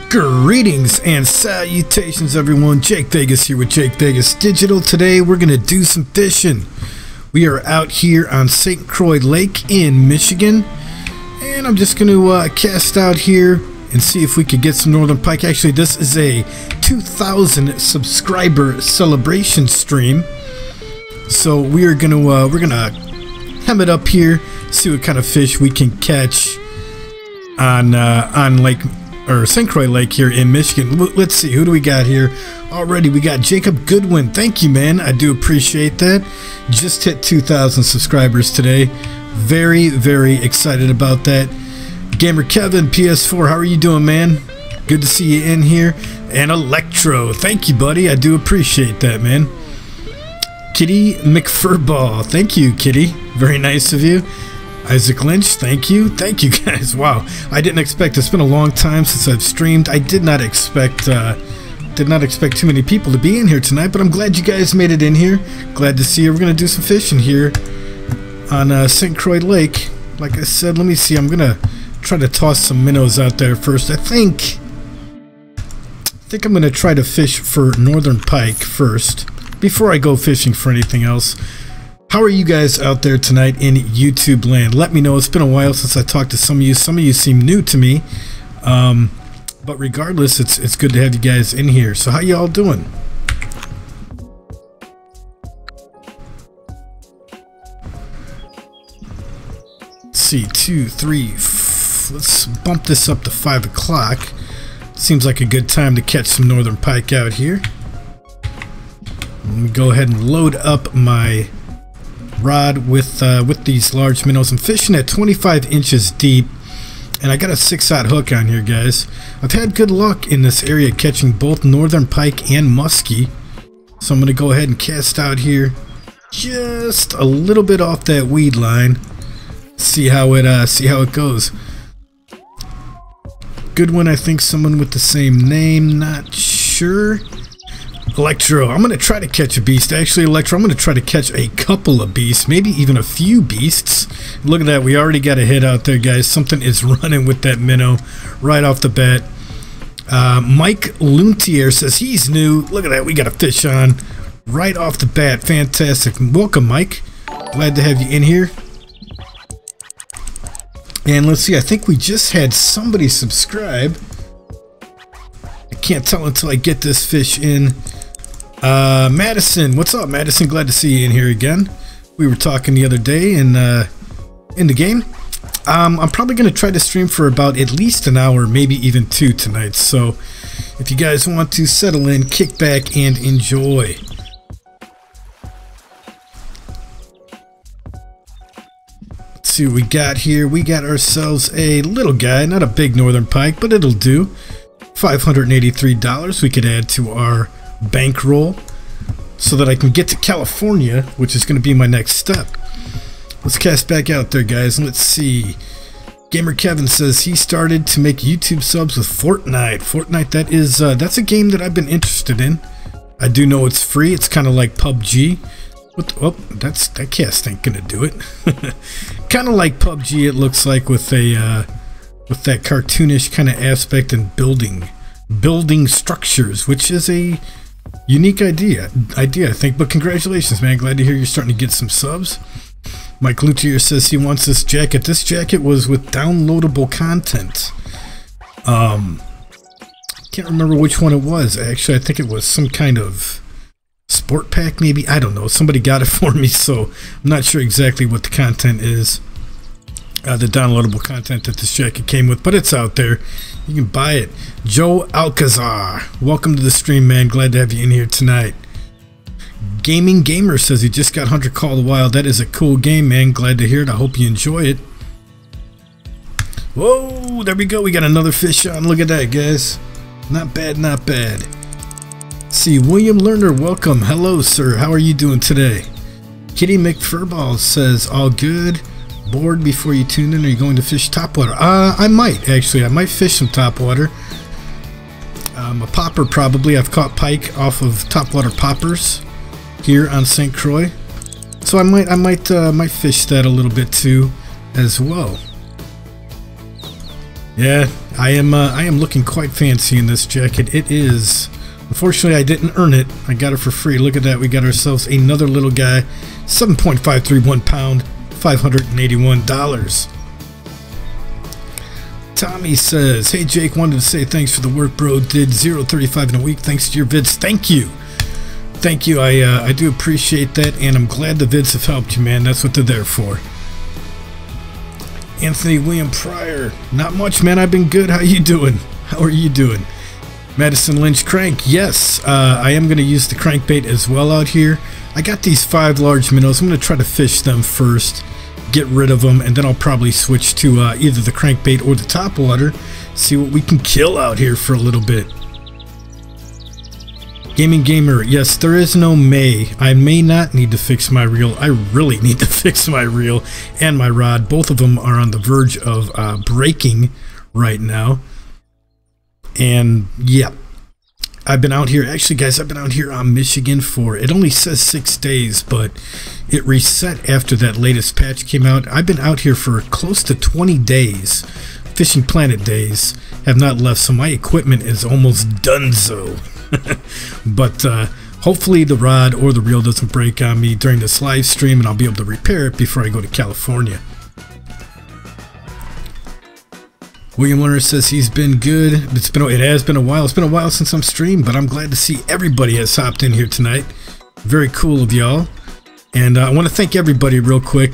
Greetings and salutations everyone, Jake Vegas here with Jake Vegas Digital. Today we're going to do some fishing. We are out here on St. Croix Lake in Michigan, and I'm just going to cast out here and see if we could get some northern pike. Actually, this is a 2,000 subscriber celebration stream, so we're gonna hem it up here, see what kind of fish we can catch on Lake or St. Croix Lake here in Michigan. Let's see, who do we got here already? We got Jacob Goodwin. Thank you, man. I do appreciate that. Just hit 2,000 subscribers today. Very, very excited about that. Gamer Kevin PS4, how are you doing, man? Good to see you in here. And Electro, thank you, buddy. I do appreciate that, man. Kitty McFurball, thank you, Kitty. Very nice of you. Isaac Lynch, thank you. Thank you, guys. Wow, I didn't expect. It's been a long time since I've streamed. I did not expect too many people to be in here tonight, but I'm glad you guys made it in here. Glad to see you. We're gonna do some fishing here on St. Croix Lake. Like I said, let me see. I'm gonna try to toss some minnows out there first. I think I'm gonna try to fish for northern pike first before I go fishing for anything else. How are you guys out there tonight in YouTube land? Let me know. It's been a while since I talked to some of you. Some of you seem new to me, but regardless, it's good to have you guys in here. So how y'all doing? Let's see, 2, 3. Let's bump this up to 5 o'clock. Seems like a good time to catch some northern pike out here. Let me go ahead and load up my rod with these large minnows. I'm fishing at 25 inches deep, and I got a 6-aught hook on here, guys. I've had good luck in this area catching both northern pike and muskie, so I'm going to go ahead and cast out here just a little bit off that weed line. See how it goes. Goodwin, I think someone with the same name, not sure. Electro, I'm going to try to catch a beast. Actually, Electro, I'm going to try to catch a couple of beasts, maybe even a few beasts. Look at that. We already got a hit out there, guys. Something is running with that minnow right off the bat. Mike Luntier says he's new. Look at that. We got a fish on right off the bat. Fantastic. Welcome, Mike. Glad to have you in here. And let's see. I think we just had somebody subscribe. I can't tell until I get this fish in. Madison, what's up, Madison? Glad to see you in here again. We were talking the other day in the game. I'm probably going to try to stream for about at least an hour, maybe even 2 tonight. So if you guys want to settle in, kick back and enjoy. Let's see what we got here. We got ourselves a little guy, not a big northern pike, but it'll do. $583 we could add to our bankroll so that I can get to California, which is going to be my next step. Let's cast back out there, guys. Let's see. Gamer Kevin says he started to make YouTube subs with Fortnite. Fortnite, that's a game that I've been interested in. I do know it's free. It's kind of like PUBG. That cast ain't gonna do it. Kind of like PUBG, it looks like, with that cartoonish kind of aspect and building structures, which is a unique idea I think. But congratulations, man. Glad to hear you're starting to get some subs. Mike Luthier says he wants this jacket. This jacket was with downloadable content. Can't remember which one it was. Actually, I think it was some kind of sport pack, maybe. I don't know. Somebody got it for me, so I'm not sure exactly what the content is. The downloadable content that this jacket came with, but it's out there. You can buy it. Joe Alcazar, welcome to the stream, man. Glad to have you in here tonight. Gaming Gamer says he just got Hunter Call of the Wild. That is a cool game, man. Glad to hear it. I hope you enjoy it. Whoa, there we go. We got another fish on. Look at that, guys. Not bad, not bad. Let's see, William Lerner, welcome. Hello, sir. How are you doing today? Kitty McFurball says all good. Bored before you tune in? Are you going to fish topwater? I might, actually. I might fish some topwater. A popper, probably. I've caught pike off of topwater poppers here on St. Croix, so I might fish that a little bit too as well. Yeah, I am looking quite fancy in this jacket. It is. Unfortunately, I didn't earn it. I got it for free. Look at that. We got ourselves another little guy. 7.531 pound, $581. Tommy says, hey Jake, wanted to say thanks for the work, bro. Did 0.35 in a week thanks to your vids. Thank you. Thank you. I do appreciate that, and I'm glad the vids have helped you, man. That's what they're there for. Anthony William Pryor, not much, man. I've been good. How you doing? How are you doing? Madison Lynch Crank, yes, I am going to use the crankbait as well out here. I got these 5 large minnows. I'm going to try to fish them first, get rid of them, and then I'll probably switch to either the crankbait or the topwater, see what we can kill out here for a little bit. Gaming Gamer, yes, there is no May. I may not need to fix my reel. I really need to fix my reel and my rod. Both of them are on the verge of breaking right now. And yeah, I've been out here. Actually, guys, I've been out here on Michigan for, it only says 6 days, but it reset after that latest patch came out. I've been out here for close to 20 days, Fishing Planet days. Have not left, so my equipment is almost donezo. But hopefully the rod or the reel doesn't break on me during this live stream, and I'll be able to repair it before I go to California. William Lerner says he's been good. It has been a while. It's been a while since I'm streamed, but I'm glad to see everybody has hopped in here tonight. Very cool of y'all. And I want to thank everybody real quick.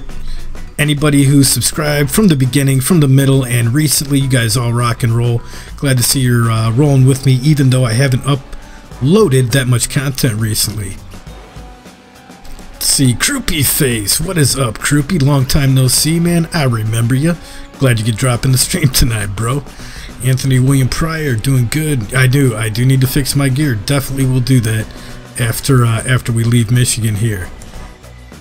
Anybody who subscribed from the beginning, from the middle, and recently, you guys all rock and roll. Glad to see you're rolling with me, even though I haven't uploaded that much content recently. Let's see, Croupy Face. What is up, Croupy? Long time no see, man. I remember you. Glad you could drop in the stream tonight, bro. Anthony William Pryor, doing good. I do need to fix my gear. Definitely will do that after we leave Michigan here.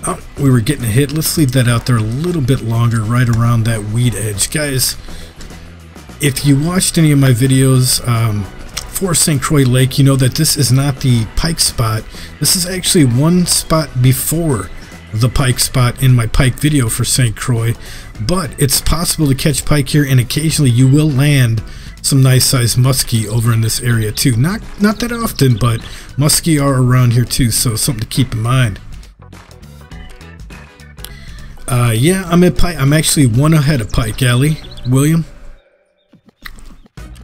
Oh, we were getting a hit. Let's leave that out there a little bit longer, right around that weed edge. Guys, if you watched any of my videos for St. Croix Lake, you know that this is not the pike spot. This is actually one spot before the pike spot in my pike video for St. Croix. But it's possible to catch pike here, and occasionally you will land some nice sized muskie over in this area too. Not that often, but muskie are around here too, so something to keep in mind. Yeah, I'm at Pike. I'm actually one ahead of Pike Alley, William.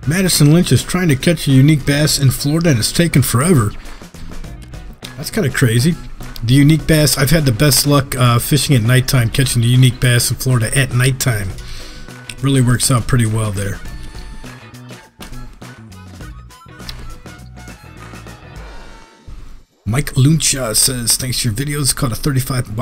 Madison Lynch is trying to catch a unique bass in Florida, and it's taken forever. That's kind of crazy. The unique bass, I've had the best luck fishing at nighttime, catching the unique bass in Florida at nighttime. Really works out pretty well there. Mike Luncha says, thanks to your videos, caught a 35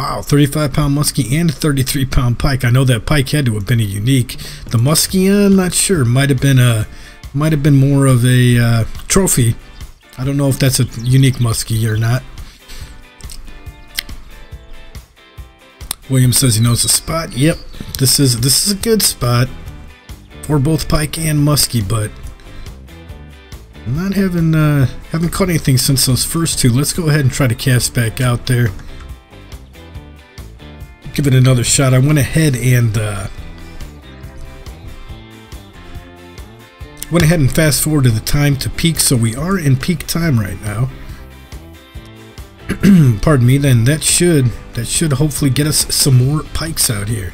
pound muskie and a 33 pound pike. I know that pike had to have been a unique. The muskie, I'm not sure. Might have been more of a trophy. I don't know if that's a unique muskie or not. William says he knows the spot. Yep, this is a good spot for both pike and muskie, but I'm not haven't caught anything since those first two. Let's go ahead and try to cast back out there. Give it another shot. I went ahead and fast forward to the time to peak, so we are in peak time right now. Pardon me. Then that should hopefully get us some more pikes out here.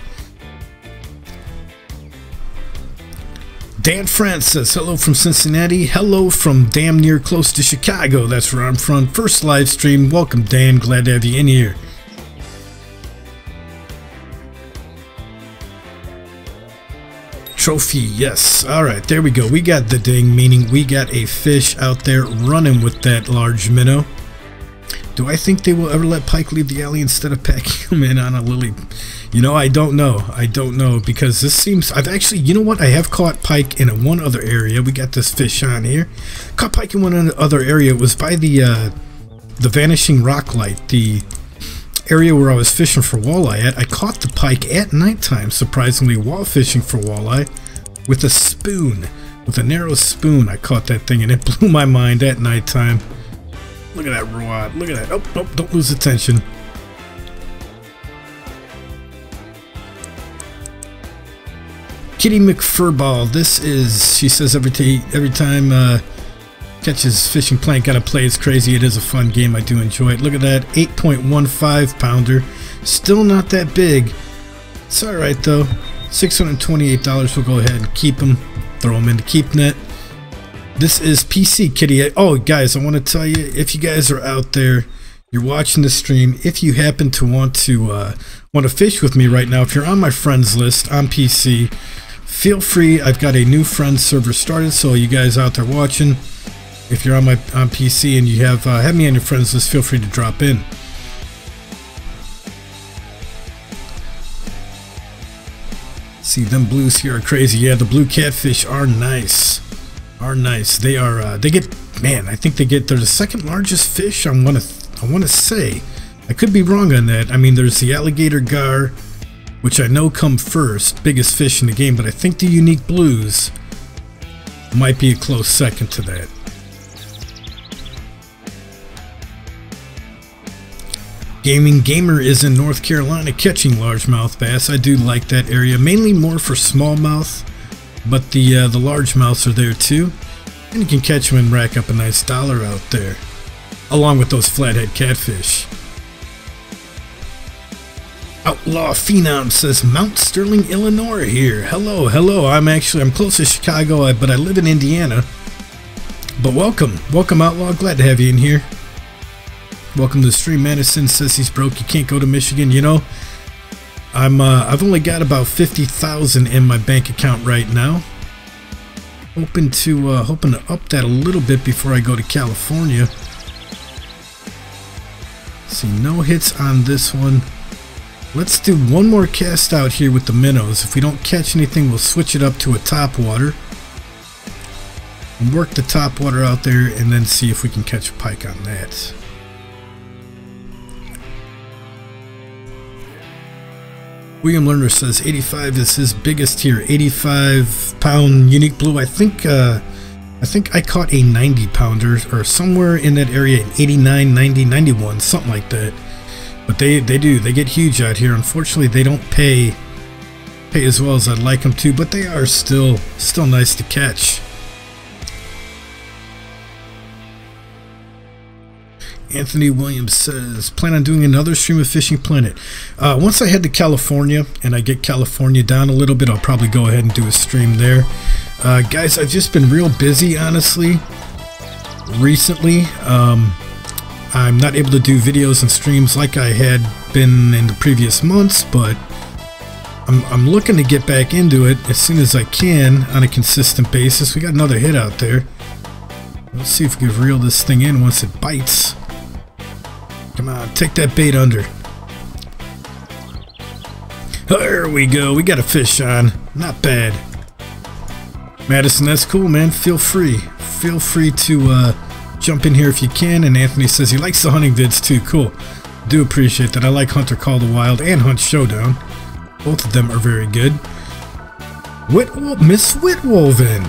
Dan France says, hello from Cincinnati. Hello from damn near close to Chicago. That's where I'm from. First live stream. Welcome, Dan. Glad to have you in here. Trophy, yes. Alright, there we go. We got the ding, meaning we got a fish out there running with that large minnow. Do I think they will ever let pike leave the alley instead of packing them in on a lily? You know, I don't know. I don't know, because this seems... I've actually... You know what? I have caught pike in one other area. We got this fish on here. Caught pike in one other area. It was by the Vanishing Rock Light, the area where I was fishing for walleye at. I caught the pike at nighttime, surprisingly, while fishing for walleye with a spoon. With a narrow spoon, I caught that thing, and it blew my mind at nighttime. Look at that rod. Look at that. Oh, oh, don't lose attention. Kitty McFurball. This is, she says every time catches fishing plant, gotta play. It's crazy. It is a fun game. I do enjoy it. Look at that, 8.15 pounder. Still not that big. It's alright though. $628. We'll go ahead and keep them. Throw them into keep net. This is PC Kitty. Oh guys, I want to tell you, if you guys are out there, you're watching the stream, if you happen to want to fish with me right now, if you're on my friends list on PC, feel free. I've got a new friends server started, so you guys out there watching, if you're on PC and you have me on your friends list, feel free to drop in. See, them blues here are crazy. Yeah, the blue catfish are nice. They are they get, man, I think they're the second largest fish. I want to say, I could be wrong on that. I mean, there's the alligator gar, which I know come first, biggest fish in the game, but I think the unique blues might be a close second to that. Gaming Gamer is in North Carolina catching largemouth bass. I do like that area, mainly more for smallmouth, but the largemouths are there too, and you can catch them and rack up a nice dollar out there, along with those flathead catfish. Outlaw Phenom says Mount Sterling, Illinois here. Hello. I'm close to Chicago, but I live in Indiana. But welcome Outlaw. Glad to have you in here. Welcome to the stream. Madison says he's broke. You can't go to Michigan. You know, I've only got about 50,000 in my bank account right now. Hoping to up that a little bit before I go to California. See, no hits on this one. Let's do one more cast out here with the minnows. If we don't catch anything, we'll switch it up to a top water and work the top water out there, and then see if we can catch a pike on that. William Lerner says 85 is his biggest here. 85-pound unique blue. I think I caught a 90-pounder or somewhere in that area, 89, 90, 91, something like that. But they get huge out here. Unfortunately, they don't pay as well as I'd like them to, but they are still nice to catch. Anthony Williams says, plan on doing another stream of Fishing Planet. Once I head to California and I get California down a little bit, I'll probably go ahead and do a stream there. Guys, I've just been real busy, honestly, recently. I'm not able to do videos and streams like I had been in the previous months, but I'm looking to get back into it as soon as I can on a consistent basis. We got another hit out there. Let's see if we can reel this thing in once it bites. Come on, take that bait under. There we go. We got a fish on. Not bad. Madison, that's cool, man. Feel free to jump in here if you can. And Anthony says he likes the hunting vids too. Cool. Do appreciate that. I like Hunter Call the Wild and Hunt Showdown. Both of them are very good. Miss Whitwoven.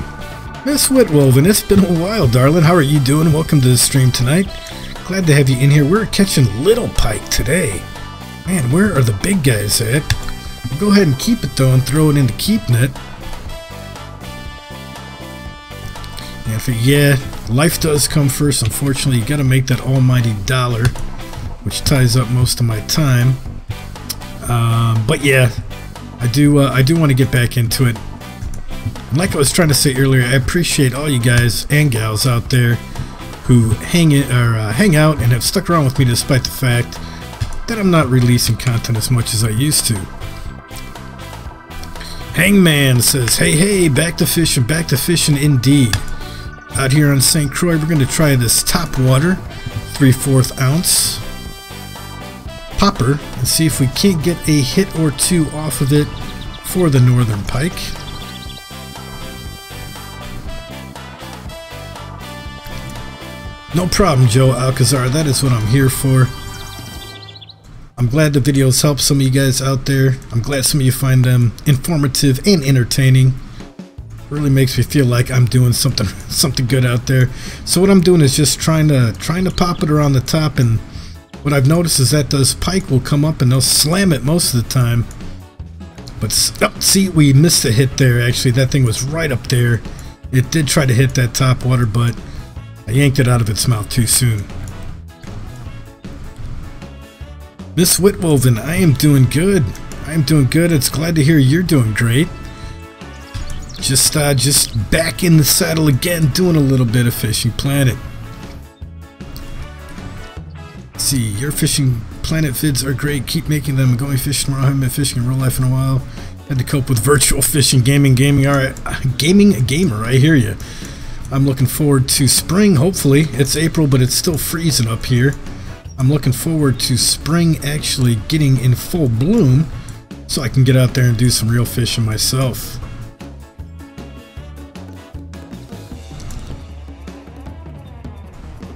Miss Whitwoven, it's been a while, darling. How are you doing? Welcome to the stream tonight. Glad to have you in here. We're catching little pike today. Man, where are the big guys at? We'll go ahead and keep it though and throw it into keep net. Yeah, life does come first. Unfortunately, you got to make that almighty dollar, which ties up most of my time. But yeah, I do want to get back into it. Like I was trying to say earlier, I appreciate all you guys and gals out there who hang out and have stuck around with me despite the fact that I'm not releasing content as much as I used to. Hangman says, hey, back to fishing indeed. Out here on St. Croix, we're going to try this top water 3/4 ounce popper and see if we can't get a hit or two off of it for the northern pike. No problem, Joe Alcazar. That is what I'm here for. I'm glad the videos help some of you guys out there. I'm glad some of you find them informative and entertaining. Really makes me feel like I'm doing something good out there. So what I'm doing is just trying to pop it around the top, and what I've noticed is that those pike will come up and they'll slam it most of the time. But see, we missed a hit there. Actually, that thing was right up there. It did try to hit that top water, but I yanked it out of its mouth too soon. Miss Whitwoven, I am doing good. I am doing good. It's glad to hear you're doing great. Just back in the saddle again, doing a little bit of Fishing Planet. Let's see, your Fishing Planet vids are great. Keep making them. Going fishing tomorrow. I haven't been fishing in real life in a while. Had to cope with virtual fishing, gaming. All right, gaming a gamer. I hear you. I'm looking forward to spring. Hopefully, it's April, but it's still freezing up here. I'm looking forward to spring actually getting in full bloom, so I can get out there and do some real fishing myself.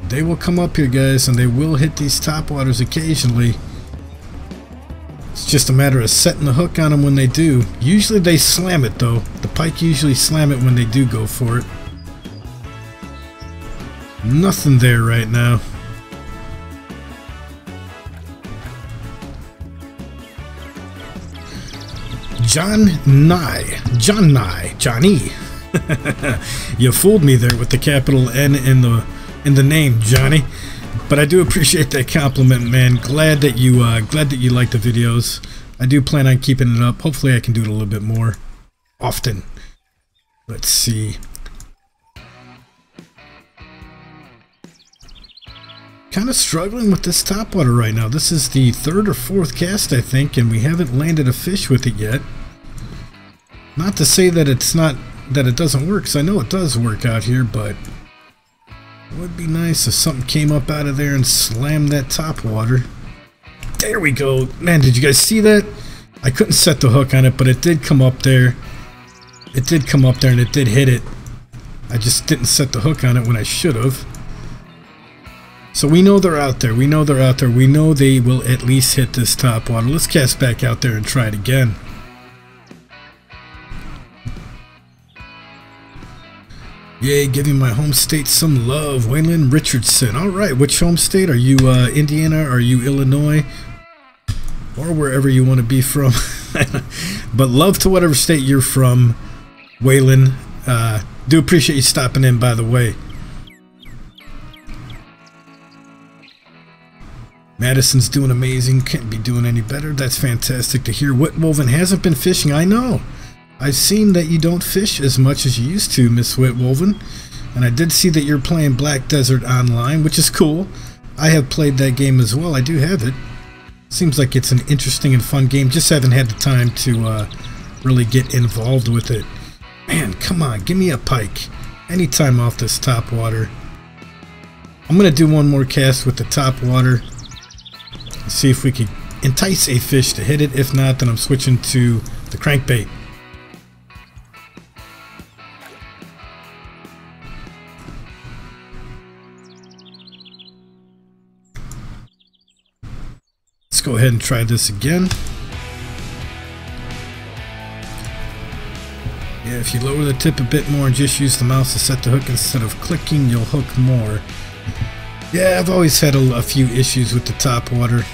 They will come up here, guys, and they will hit these topwaters occasionally. It's just a matter of setting the hook on them when they do. Usually they slam it, though. The pike usually slam it when they do go for it. Nothing there right now. Johnny. You fooled me there with the capital N in the name, Johnny. But I do appreciate that compliment, man. Glad that you like the videos. I do plan on keeping it up. Hopefully I can do it a little bit more often. Let's see. Kind of struggling with this topwater right now. This is the third or fourth cast, I think, and we haven't landed a fish with it yet. Not to say that it doesn't work, because I know it does work out here, but it would be nice if something came up out of there and slammed that topwater. There we go. Man, did you guys see that? I couldn't set the hook on it, but it did come up there. It did come up there and it did hit it. I just didn't set the hook on it when I should have. So we know they're out there. We know they're out there. We know they will at least hit this topwater. Let's cast back out there and try it again. Yay, giving my home state some love. Waylon Richardson. All right, which home state? Are you Indiana? Are you Illinois? Or wherever you want to be from. But love to whatever state you're from, Waylon. Do appreciate you stopping in, by the way. Madison's doing amazing. Can't be doing any better. That's fantastic to hear. Whitwoven hasn't been fishing. I know. I've seen that you don't fish as much as you used to, Miss Whitwoven. And I did see that you're playing Black Desert Online, which is cool. I have played that game as well. I do have it. Seems like it's an interesting and fun game. Just haven't had the time to really get involved with it. Man, come on. Give me a pike. Anytime off this topwater. I'm going to do one more cast with the topwater. See if we can entice a fish to hit it. If not, then I'm switching to the crankbait. Let's go ahead and try this again. Yeah, if you lower the tip a bit more and just use the mouse to set the hook instead of clicking, you'll hook more. Yeah, I've always had a few issues with the topwater.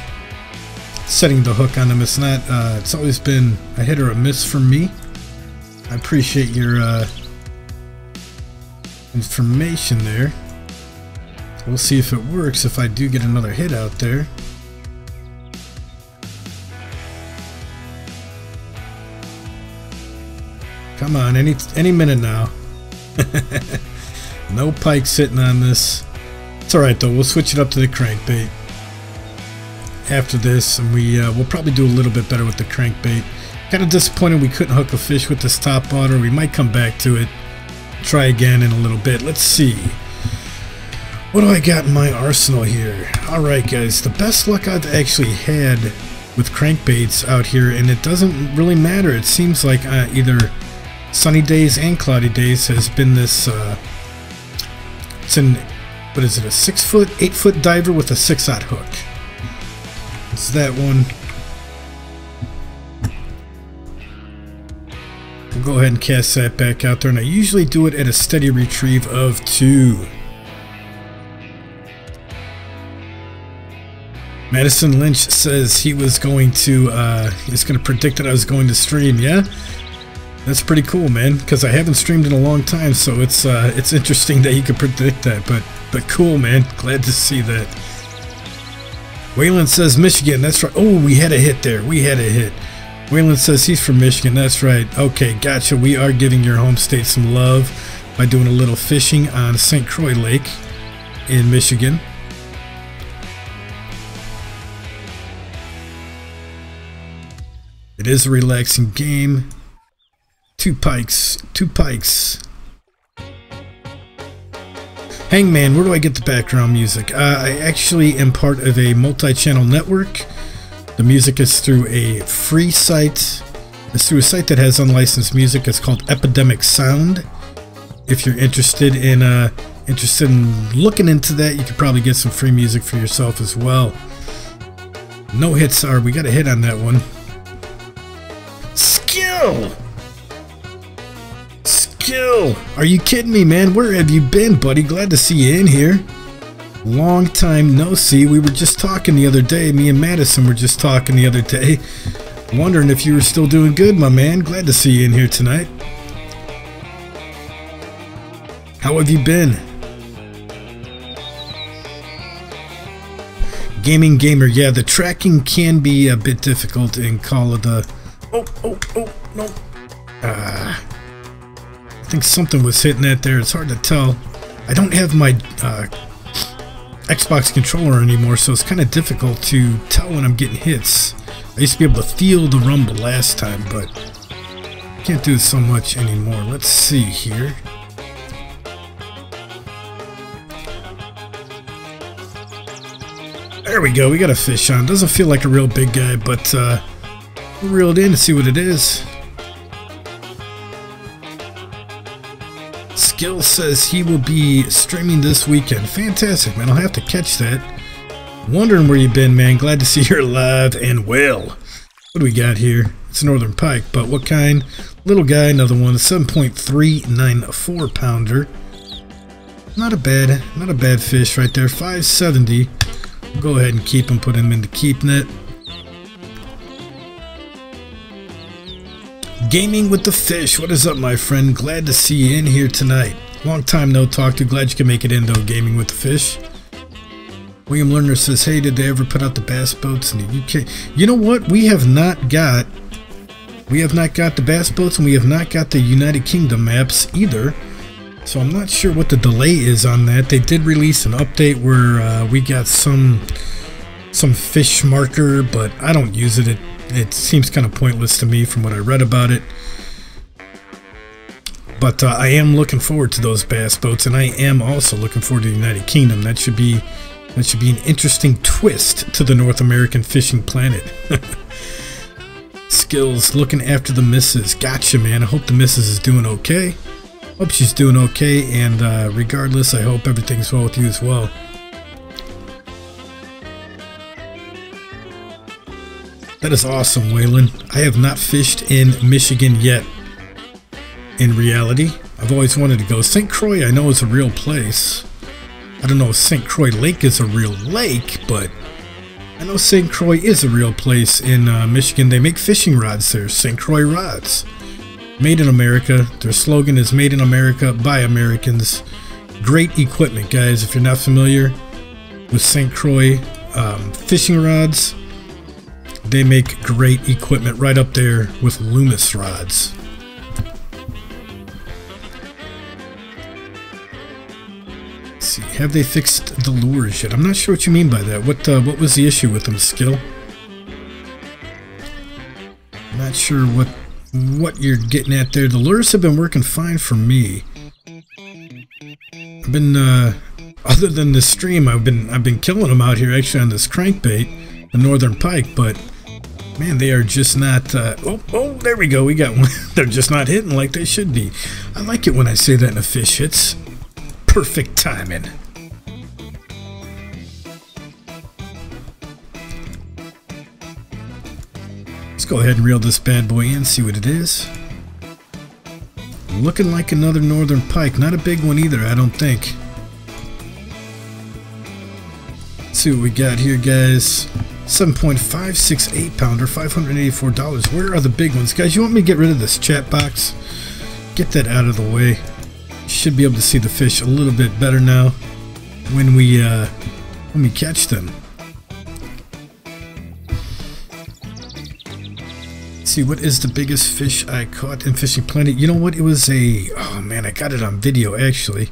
Setting the hook on them, it's not, it's always been a hit or a miss for me. I appreciate your information there. We'll see if it works if I do get another hit out there. Come on, any minute now. No pike sitting on this. It's alright though, we'll switch it up to the crankbait after this, and we'll probably do a little bit better with the crankbait. Kind of disappointed we couldn't hook a fish with this topwater. We might come back to it, try again in a little bit. Let's see. What do I got in my arsenal here? Alright guys, the best luck I've actually had with crankbaits out here, and it doesn't really matter. It seems like either sunny days and cloudy days has been this, it's an, what is it, a 6-foot, 8-foot diver with a 6-aught hook. It's that one. We'll go ahead and cast that back out there, and I usually do it at a steady retrieve of 2. Madison Lynch says he was going to predict that I was going to stream. Yeah, that's pretty cool, man, because I haven't streamed in a long time, so it's interesting that he could predict that, but cool, man. Glad to see that. Waylon says Michigan, that's right. Oh, we had a hit there. We had a hit. Waylon says he's from Michigan, that's right. Okay, gotcha. We are giving your home state some love by doing a little fishing on St. Croix Lake in Michigan. It is a relaxing game. Two pikes. Hangman, where do I get the background music? I actually am part of a multi-channel network. The music is through a free site. It's through a site that has unlicensed music. It's called Epidemic Sound. If you're interested in looking into that, you could probably get some free music for yourself as well. No hits are. We got a hit on that one. Skill! Are you kidding me, man? Where have you been, buddy? Glad to see you in here. Long time no see. We were just talking the other day. Me and Madison were just talking the other day. Wondering if you were still doing good, my man. Glad to see you in here tonight. How have you been? Gaming Gamer. Yeah, the tracking can be a bit difficult in Call of the... Oh, no. I think something was hitting that there. It's hard to tell. I don't have my Xbox controller anymore, so it's kind of difficult to tell when I'm getting hits. I used to be able to feel the rumble last time, but can't do it so much anymore. Let's see here. There we go. We got a fish on. Doesn't feel like a real big guy, but we'll reel it in to see what it is. Skill says he will be streaming this weekend. Fantastic, man. I'll have to catch that. Wondering where you've been, man. Glad to see you're alive and well. What do we got here? It's a northern pike, but what kind? Little guy, another one. A 7.394 pounder. Not a bad fish right there. 570. We'll go ahead and keep him. Put him into keep net. Gaming with the Fish. What is up, my friend? Glad to see you in here tonight. Long time no talk to. Glad you can make it in, though. Gaming with the Fish. William Lerner says, hey, did they ever put out the bass boats in the UK? You know what? We have not got the bass boats, and we have not got the United Kingdom maps either. So I'm not sure what the delay is on that. They did release an update where we got some fish marker, but I don't use it. It seems kind of pointless to me from what I read about it. But I am looking forward to those bass boats, and I am also looking forward to the United Kingdom. That should be an interesting twist to the North American fishing planet. Skills, looking after the missus. Gotcha, man. I hope the missus is doing okay. Hope she's doing okay, and regardless, I hope everything's well with you as well. That is awesome, Waylon. I have not fished in Michigan yet. In reality, I've always wanted to go. St. Croix, I know, is a real place. I don't know if St. Croix Lake is a real lake, but I know St. Croix is a real place in Michigan. They make fishing rods there, St. Croix rods. Made in America. Their slogan is Made in America by Americans. Great equipment, guys. If you're not familiar with St. Croix fishing rods, they make great equipment right up there with Loomis rods. Let's see, have they fixed the lures yet? I'm not sure what you mean by that. What was the issue with them, Skill? I'm not sure what you're getting at there. The lures have been working fine for me. I've been other than the stream, I've been killing them out here actually on this crankbait, the northern pike, but man, they are just not oh, there we go, we got one. They're just not hitting like they should be. I like it when I say that in a fish hits. Perfect timing. Let's go ahead and reel this bad boy in, see what it is. Looking like another northern pike. Not a big one either, I don't think. Let's see what we got here, guys. 7.568 pounder, $584. Where are the big ones, guys? You want me to get rid of this chat box? Get that out of the way. Should be able to see the fish a little bit better now when we catch them. Let's see, what is the biggest fish I caught in Fishing Planet? You know what? It was a, oh man, I got it on video actually.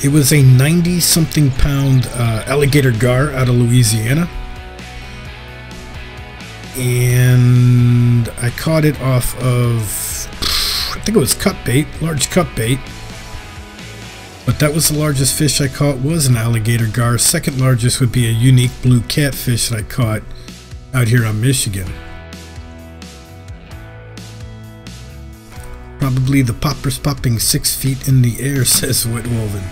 It was a 90-something pound alligator gar out of Louisiana. And I caught it off of, I think it was cut bait, large cut bait. But that was the largest fish I caught, was an alligator gar. Second largest would be a unique blue catfish that I caught out here on Michigan. Probably the poppers popping 6 feet in the air, says Whitwoven.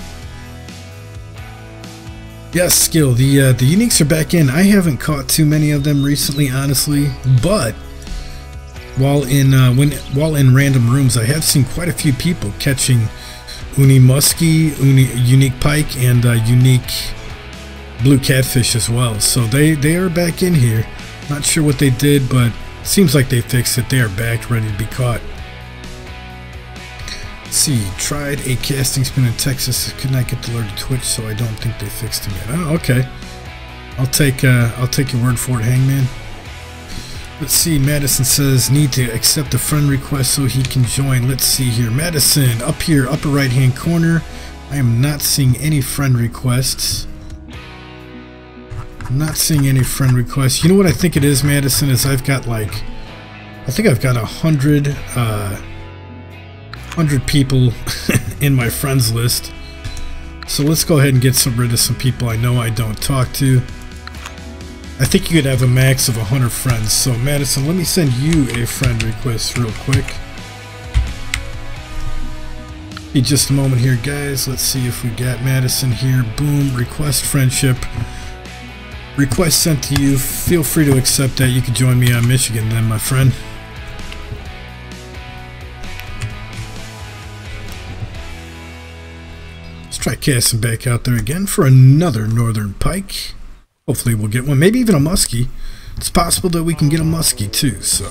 Yes, Skill, the uniques are back in. I haven't caught too many of them recently, honestly, but while in random rooms, I have seen quite a few people catching uni muskie, unique pike, and unique blue catfish as well. So they are back in here. Not sure what they did, but seems like they fixed it. They are back, ready to be caught. Let's see, tried a casting spoon in Texas. Could not get the lure to twitch, so I don't think they fixed him yet. Oh, okay. I'll take your word for it, Hangman. Let's see, Madison says need to accept a friend request so he can join. Let's see here, Madison, up here, upper right hand corner. I am not seeing any friend requests. I'm not seeing any friend requests. You know what I think it is, Madison, is I've got like, I think I've got 100 people in my friends list. So let's go ahead and get rid of some people I know I don't talk to. I think you could have a max of 100 friends. So Madison, let me send you a friend request real quick. Be just a moment here, guys. Let's see if we got Madison here. Boom, request friendship. Request sent to you. Feel free to accept that. You can join me on Michigan then, my friend. Try casting back out there again for another northern pike. Hopefully we'll get one, maybe even a muskie. It's possible that we can get a muskie too, so.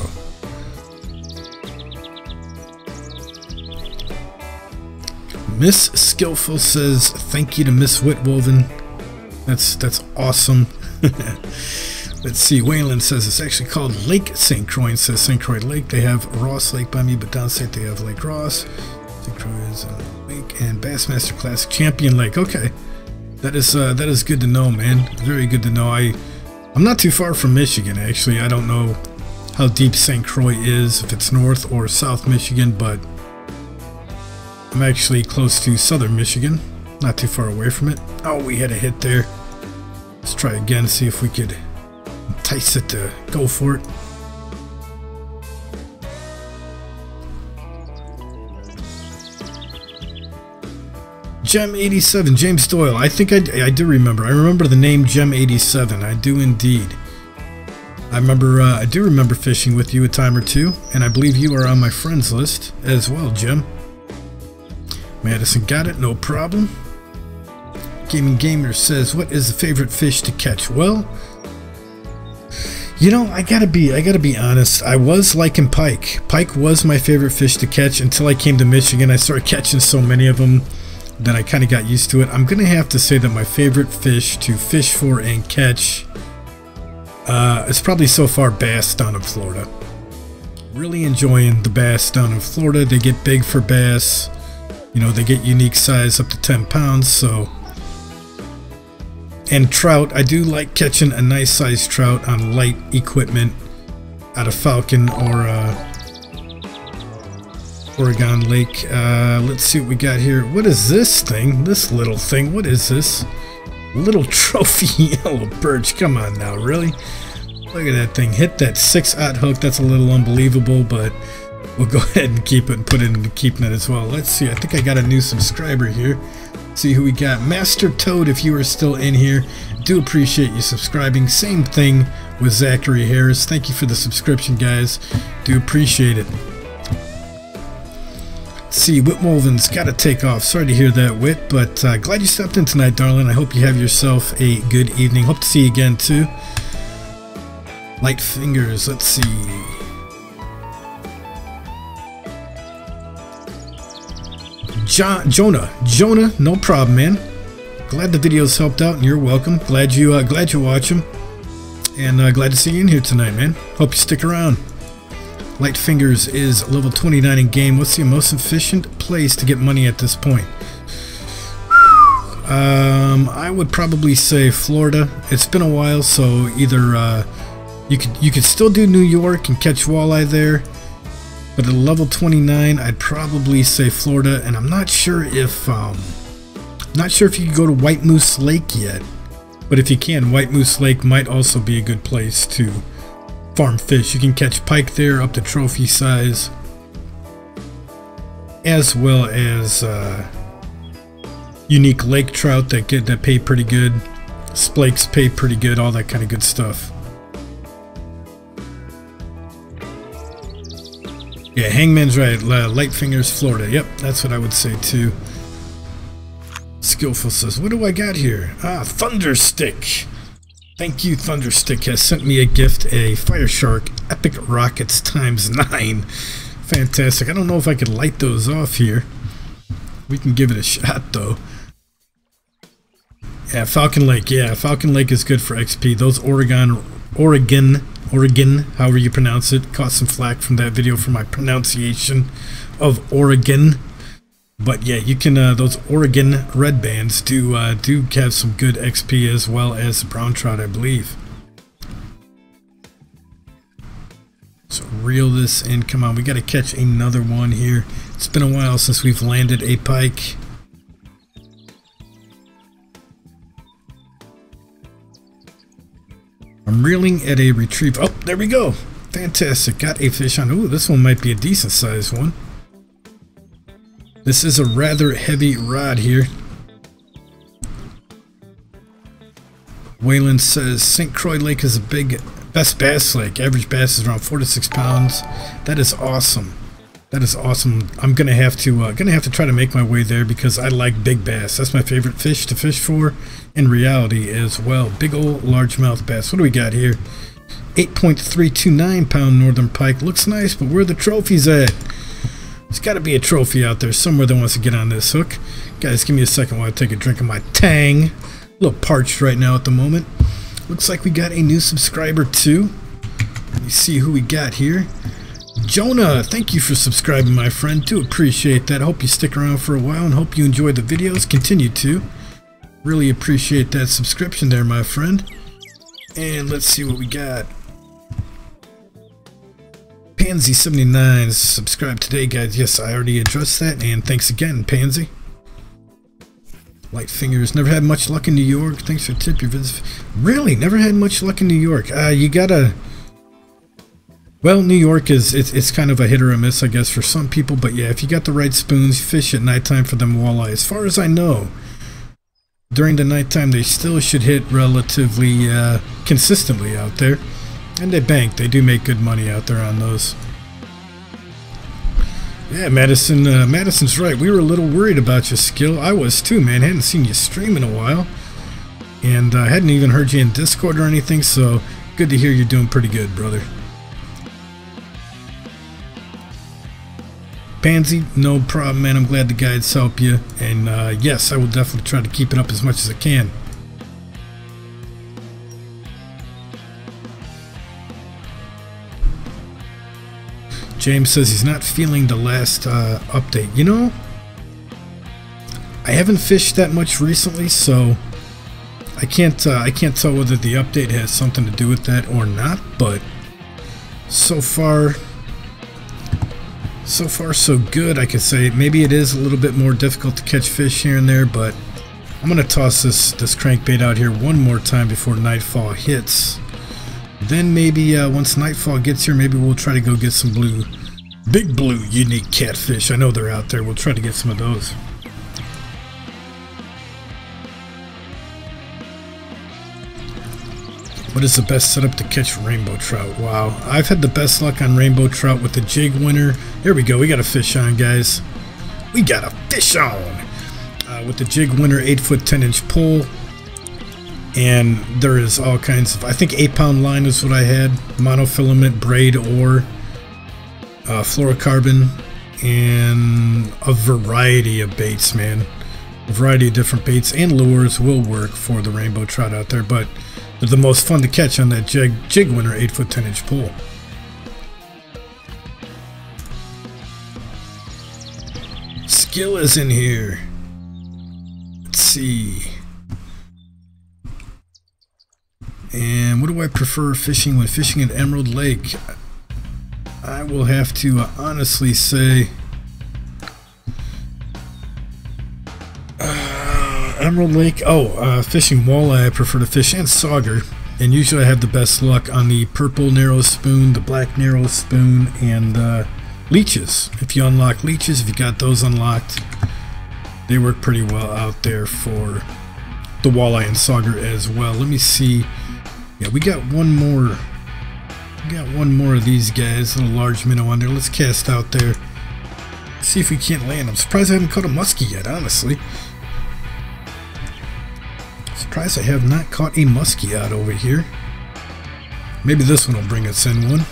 Miss Skillful says thank you to Miss Whitwoven. That's awesome. Let's see, Wayland says it's actually called Lake St. Croix. Says St. Croix Lake. They have Ross Lake by me, but downstate they have Lake Ross. St. Croix is Lake and Bassmaster Classic Champion Lake. Okay, that is good to know, man. Very good to know. I'm not too far from Michigan, actually. I don't know how deep St. Croix is, if it's North or South Michigan, but I'm actually close to Southern Michigan, not too far away from it. Oh, we had a hit there. Let's try again, see if we could entice it to go for it. Gem 87, James Doyle. I think I do remember. I remember the name Gem 87. I do indeed. I do remember fishing with you a time or two, and I believe you are on my friends list as well, Jim. Madison got it, no problem. Gaming Gamer says, what is the favorite fish to catch? Well, you know, I gotta be honest. I was liking pike. Pike was my favorite fish to catch until I came to Michigan. I started catching so many of them that I kind of got used to it. I'm gonna have to say that my favorite fish to fish for and catch is probably so far bass down in Florida. Really enjoying the bass down in Florida. They get big for bass. You know, they get unique size up to 10 pounds, so. And trout, I do like catching a nice sized trout on light equipment out of Falcon or Oregon Lake. Let's see what we got here. What is this thing? This little thing. What is this? Little trophy yellow perch. Come on now, really? Look at that thing. Hit that 6/0 hook. That's a little unbelievable, but we'll go ahead and keep it and put it in the keep net as well. Let's see. I think I got a new subscriber here. See who we got. Master Toad, if you are still in here, do appreciate you subscribing. Same thing with Zachary Harris. Thank you for the subscription, guys. Do appreciate it. See, Whitwolven's got to take off. Sorry to hear that, Whit, but glad you stepped in tonight, darling. I hope you have yourself a good evening. Hope to see you again, too. Light fingers, let's see. Jonah, no problem, man. Glad the videos helped out, and you're welcome. Glad you watch them, and glad to see you in here tonight, man. Hope you stick around. Light fingers is level 29 in game. What's the most efficient place to get money at this point? I would probably say Florida. It's been a while, so either you could still do New York and catch walleye there, but at level 29, I'd probably say Florida. And I'm not sure if you can go to White Moose Lake yet, but if you can, White Moose Lake might also be a good place to farm fish. You can catch pike there up to trophy size, as well as unique lake trout that pay pretty good, splakes pay pretty good, all that kind of good stuff. Yeah, Hangman's right. Light fingers, Florida. Yep, that's what I would say too. Skillful says, what do I got here? Ah, Thunderstick. Thank you, Thunderstick has sent me a gift, a Fire Shark Epic Rockets ×9. Fantastic. I don't know if I could light those off here. We can give it a shot, though. Yeah, Falcon Lake. Yeah, Falcon Lake is good for XP. Those Oregon, however you pronounce it, caught some flack from that video for my pronunciation of Oregon. But yeah, you can those Oregon red bands do have some good XP, as well as the brown trout, I believe. So reel this in. Come on, we got to catch another one here. It's been a while since we've landed a pike. I'm reeling at a retrieve. Oh, there we go. Fantastic. Got a fish on. Ooh, this one might be a decent sized one. This is a rather heavy rod here. Waylon says St. Croix Lake is a best bass lake. Average bass is around 4 to 6 pounds. That is awesome. That is awesome. I'm gonna have to try to make my way there because I like big bass. That's my favorite fish to fish for in reality as well. Big old largemouth bass. What do we got here? 8.329 pound northern pike. Looks nice, but where are the trophies at? There's got to be a trophy out there somewhere that wants to get on this hook. Guys, give me a second while I take a drink of my Tang. A little parched right now at the moment. Looks like we got a new subscriber too. Let me see who we got here. Jonah, thank you for subscribing, my friend. Do appreciate that. Hope you stick around for a while and hope you enjoy the videos. Continue to. Really appreciate that subscription there, my friend. And let's see what we got. Pansy79 subscribe today, guys. Yes, I already addressed that, and thanks again, Pansy. Light fingers. Never had much luck in New York. Thanks for tip your visit. Really, never had much luck in New York. You gotta. Well, New York it's kind of a hit or a miss, I guess, for some people. But yeah, if you got the right spoons, fish at nighttime for them walleye. As far as I know, during the nighttime they still should hit relatively consistently out there. And they bank. They do make good money out there on those. Yeah, Madison. Madison's right. We were a little worried about your skill. I was too, man. Hadn't seen you stream in a while. And I hadn't even heard you in Discord or anything. So good to hear you're doing pretty good, brother. Pansy, no problem, man. I'm glad the guides help you. And yes, I will definitely try to keep it up as much as I can. James says he's not feeling the last update. You know, I haven't fished that much recently, so I can't tell whether the update has something to do with that or not. But so far so good. I could say maybe it is a little bit more difficult to catch fish here and there, but I'm gonna toss this crankbait out here one more time before nightfall hits. Then maybe once nightfall gets here, maybe we'll try to go get some big blue unique catfish. I know they're out there. We'll try to get some of those. What is the best setup to catch rainbow trout? Wow, I've had the best luck on rainbow trout with the jig winner. Here we go. We got a fish on, guys. We got a fish on with the Jig Winner 8-foot 10-inch pole. And there is all kinds of, I think 8-pound line is what I had, monofilament, braid, or fluorocarbon, and a variety of baits, man. A variety of different baits and lures will work for the rainbow trout out there, but they're the most fun to catch on that Jig Winner 8-foot 10-inch pole. Skill is in here. Let's see. And what do I prefer fishing when fishing at Emerald Lake? I will have to honestly say Emerald Lake. Fishing walleye I prefer to fish, and sauger. And usually I have the best luck on the purple narrow spoon, the black narrow spoon, and leeches. If you unlock leeches, if you got those unlocked, they work pretty well out there for the walleye and sauger as well. Let me see. Yeah, we got one more. We got one more of these guys, little large minnow on there. Let's cast out there. See if we can't land. I'm surprised I haven't caught a muskie yet, honestly. Surprised I have not caught a muskie out over here. Maybe this one will bring us in one.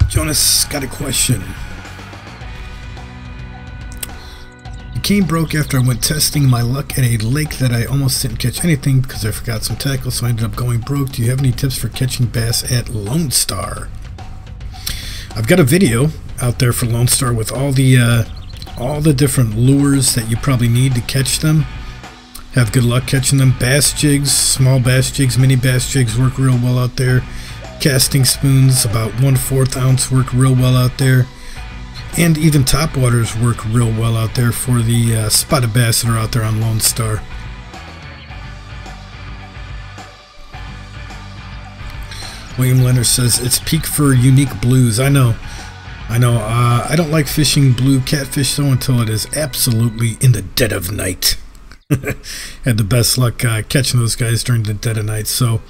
Jonas got a question. Cane broke after I went testing my luck at a lake that I almost didn't catch anything because I forgot some tackle, so I ended up going broke. Do you have any tips for catching bass at Lone Star? I've got a video out there for Lone Star with all the different lures that you probably need to catch them. Have good luck catching them. Bass jigs, small bass jigs, mini bass jigs work real well out there. Casting spoons, about 1/4 ounce, work real well out there. And even topwaters work real well out there for the spotted bass that are out there on Lone Star. William Leonard says, it's peak for unique blues. I know. I don't like fishing blue catfish though until it is absolutely in the dead of night. Had the best luck catching those guys during the dead of night. So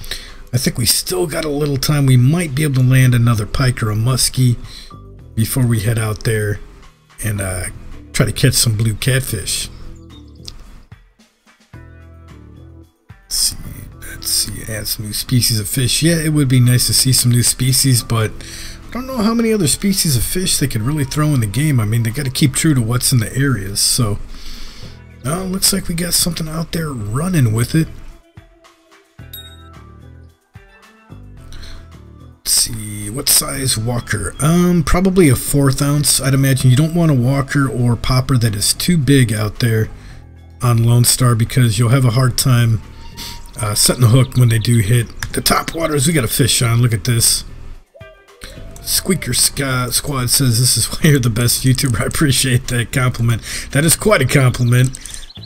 I think we still got a little time. We might be able to land another pike or a muskie before we head out there and try to catch some blue catfish. Let's see, add some new species of fish. Yeah, it would be nice to see some new species, but I don't know how many other species of fish they could really throw in the game. I mean, they got to keep true to what's in the areas. So, looks like we got something out there running with it. See, what size walker? Probably a 1/4 ounce. I'd imagine you don't want a walker or popper that is too big out there on Lone Star because you'll have a hard time setting the hook when they do hit the top waters. We got a fish on. Look at this. Squeaker Squad says this is why you're the best YouTuber. I appreciate that compliment. That is quite a compliment,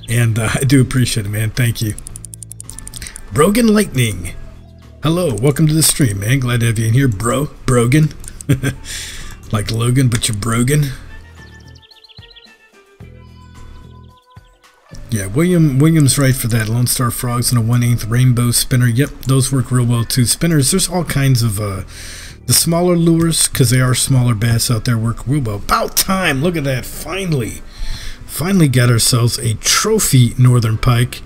and I do appreciate it, man. Thank you. Brogan Lightning. Hello, welcome to the stream, man. Glad to have you in here, bro. Brogan. Like Logan, but you're Brogan. Yeah, William's right for that. Lone Star Frogs and a 1/8 rainbow spinner. Yep, those work real well too. Spinners, there's all kinds of the smaller lures, because they are smaller bass out there, work real well. About time! Look at that. Finally got ourselves a trophy northern pike.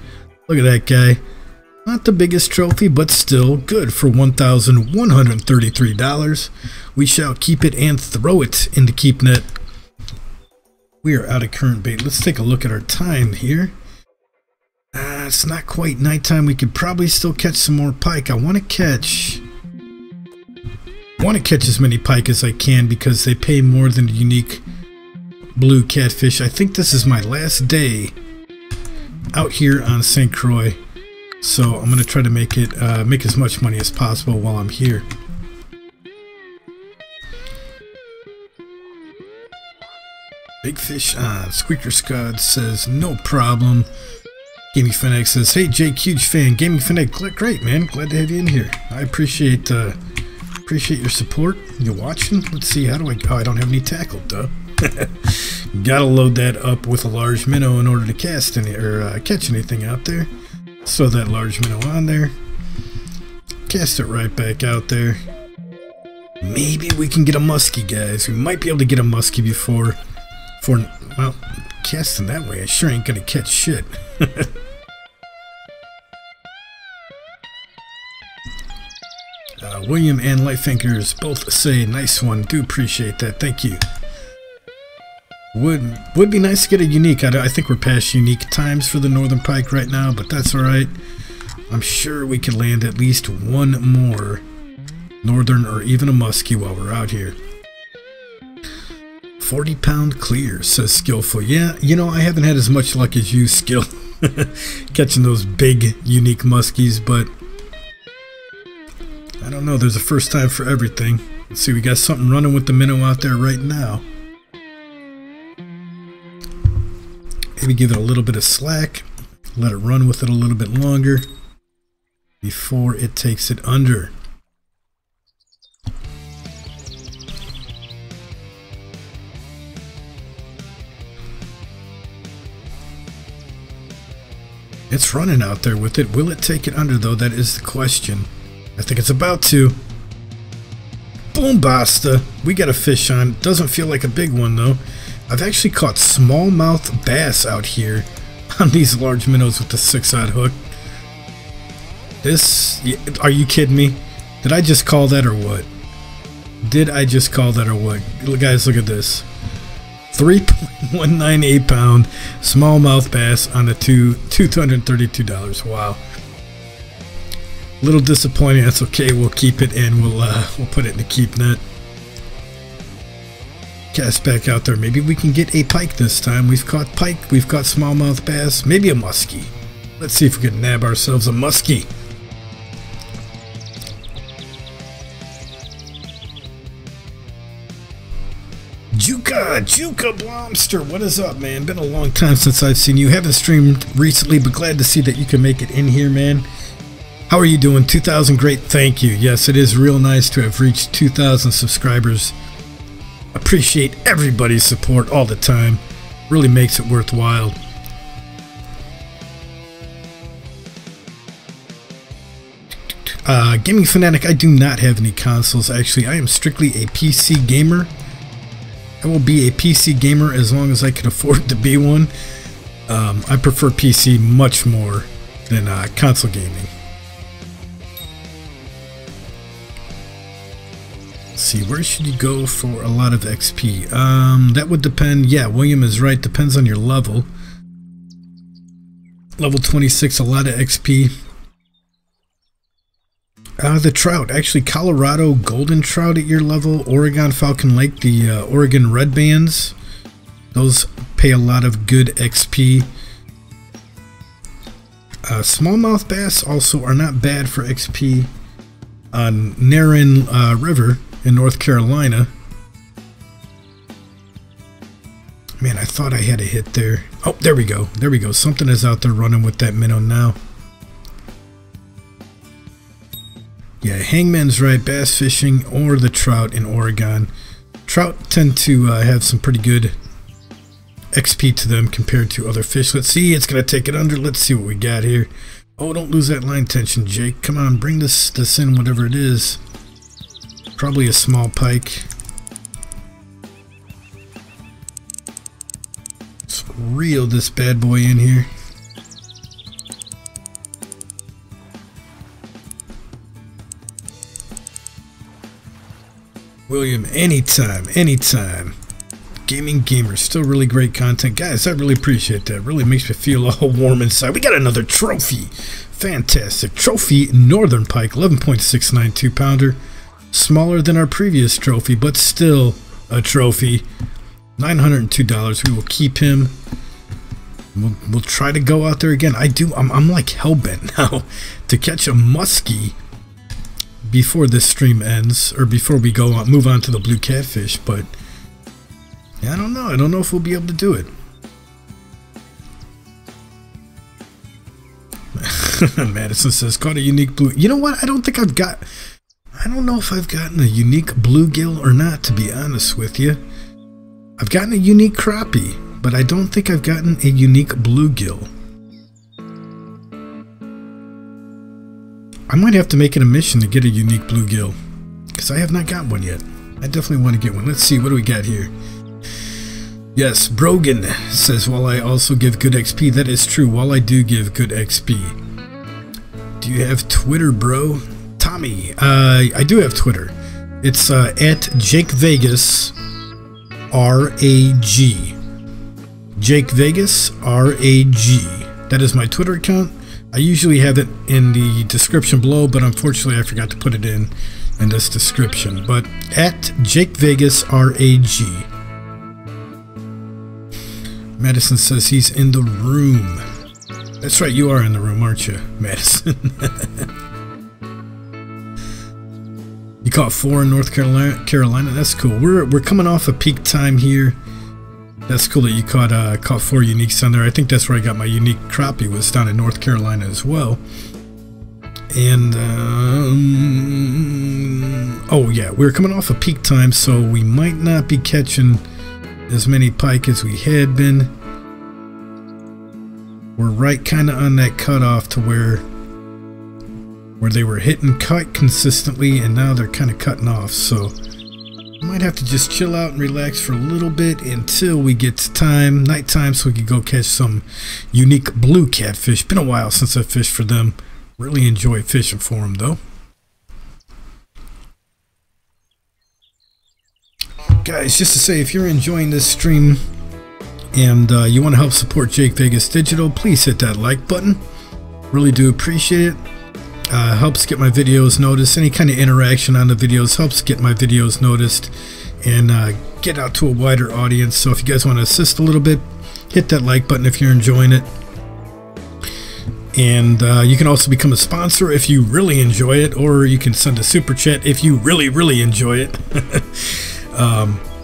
Look at that guy. Not the biggest trophy, but still good for $1,133. We shall keep it and throw it into keep net. We are out of current bait. Let's take a look at our time here. It's not quite nighttime. We could probably still catch some more pike. I want to catch as many pike as I can because they pay more than a unique blue catfish. I think this is my last day out here on St. Croix. So I'm going to try to make as much money as possible while I'm here. Big fish on. Squeaker Scud says no problem. Gaming Fanatic says, hey Jake, huge fan. Gaming Fanatic, great man. Glad to have you in here. I appreciate your support. You watching? Let's see. How do I? Oh, I don't have any tackle, duh. Gotta load that up with a large minnow in order to cast any or catch anything out there. Throw that large minnow on there. Cast it right back out there. Maybe we can get a muskie, guys. We might be able to get a muskie before, well, casting that way, I sure ain't gonna catch shit. William and Lightfingers both say nice one. Do appreciate that. Thank you. Would be nice to get a unique. I think we're past unique times for the Northern Pike right now, but that's alright. I'm sure we could land at least one more Northern or even a muskie while we're out here. 40-pound clear, says Skillful. Yeah, you know, I haven't had as much luck as you, Skill, catching those big unique muskies, but I don't know. There's a first time for everything. Let's see, we got something running with the minnow out there right now. Maybe give it a little bit of slack. Let it run with it a little bit longer before it takes it under. It's running out there with it. Will it take it under, though? That is the question. I think it's about to. Boom, basta. We got a fish on. Doesn't feel like a big one, though. I've actually caught smallmouth bass out here on these large minnows with the 6-aught hook. This, are you kidding me? Did I just call that or what? Did I just call that or what? Guys, look at this. 3.198 pound smallmouth bass on a $232. Wow. Little disappointing. That's okay. We'll keep it and we'll put it in the keep net. Cast back out there. Maybe we can get a pike this time. We've caught pike. We've caught smallmouth bass. Maybe a muskie. Let's see if we can nab ourselves a muskie. Juka Blomster, what is up, man? Been a long time since I've seen you. Haven't streamed recently, but glad to see that you can make it in here, man. How are you doing? 2,000, great, thank you. Yes, it is real nice to have reached 2,000 subscribers. Appreciate everybody's support all the time. Really makes it worthwhile. Gaming Fanatic, I do not have any consoles, actually. I am strictly a PC gamer. I will be a PC gamer as long as I can afford to be one. I prefer PC much more than console gaming. Let's see, where should you go for a lot of XP? That would depend. Yeah, William is right. Depends on your level. Level 26, a lot of XP. The trout, actually Colorado golden trout at your level, Oregon Falcon Lake, the Oregon red bands, those pay a lot of good XP. Smallmouth bass also are not bad for XP on Narren River in North Carolina. Man, I thought I had a hit there. Oh, there we go. There we go. Something is out there running with that minnow now. Yeah, Hangman's right. Bass fishing or the trout in Oregon. Trout tend to have some pretty good XP to them compared to other fish. Let's see. It's going to take it under. Let's see what we got here. Oh, don't lose that line tension, Jake. Come on, bring this in, whatever it is. Probably a small pike. Let's reel this bad boy in here. William, anytime, anytime. Gaming Gamers, still really great content. Guys, I really appreciate that. Really makes me feel all warm inside. We got another trophy. Fantastic. Trophy Northern Pike, 11.692 pounder. Smaller than our previous trophy, but still a trophy. $902. We will keep him. We'll try to go out there again. I'm like hellbent now to catch a muskie before this stream ends, or before we move on to the blue catfish, but yeah, I don't know. I don't know if we'll be able to do it. Madison says, caught a unique blue. You know what? I don't know if I've gotten a unique bluegill or not, to be honest with you. I've gotten a unique crappie, but I don't think I've gotten a unique bluegill. I might have to make it a mission to get a unique bluegill. because I have not got one yet. I definitely want to get one. Let's see, what do we got here? Yes, Brogan says, while I also give good XP. That is true, while I do give good XP. Do you have Twitter, bro? Tommy, I do have Twitter. It's at Jake Vegas RAG. Jake Vegas RAG. That is my Twitter account. I usually have it in the description below, but unfortunately I forgot to put it in this description. But at Jake Vegas RAG. Madison says he's in the room. That's right, you are in the room, aren't you, Madison? You caught 4 in North Carolina. That's cool. We're coming off a peak time here. That's cool that you caught 4 uniques on there. I think that's where I got my unique crappie, was down in North Carolina as well. And oh yeah, we're coming off a peak time, so we might not be catching as many pike as we had been. We're right kind of on that cutoff to where they were hitting quite consistently, and now they're kind of cutting off. So I might have to just chill out and relax for a little bit until we get to nighttime, so we can go catch some unique blue catfish. Been a while since I fished for them. Really enjoy fishing for them though. Guys, just to say, if you're enjoying this stream and you want to help support Jake Vegas Digital, please hit that like button. Really do appreciate it. Helps get my videos noticed. Any kind of interaction on the videos helps get my videos noticed and get out to a wider audience. So if you guys want to assist a little bit, hit that like button if you're enjoying it. And you can also become a sponsor if you really enjoy it, or you can send a super chat if you really enjoy it.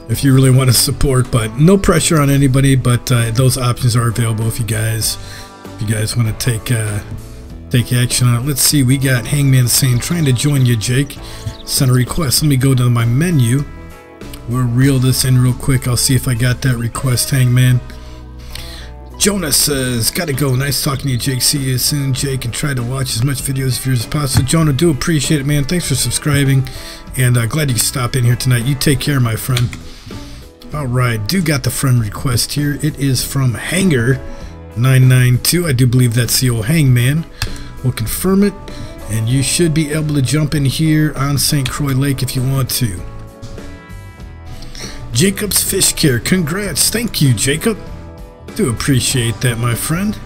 If you really want to support, but no pressure on anybody. But those options are available if you guys want to take action on it. Let's see, we got Hangman saying, trying to join you, Jake. Send a request. Let me go to my menu. We'll reel this in real quick. I'll see if I got that request, Hangman. Jonas says, gotta go. Nice talking to you, Jake. See you soon, Jake, and try to watch as much videos of yours as possible. Jonah, do appreciate it, man. Thanks for subscribing, and glad you stopped in here tonight. You take care, my friend. All right, do got the friend request here. It is from Hanger992. I do believe that's the old Hangman. We'll confirm it, and you should be able to jump in here on St. Croix Lake if you want to. Jacob's Fish Care, congrats. Thank you, Jacob. Do appreciate that, my friend.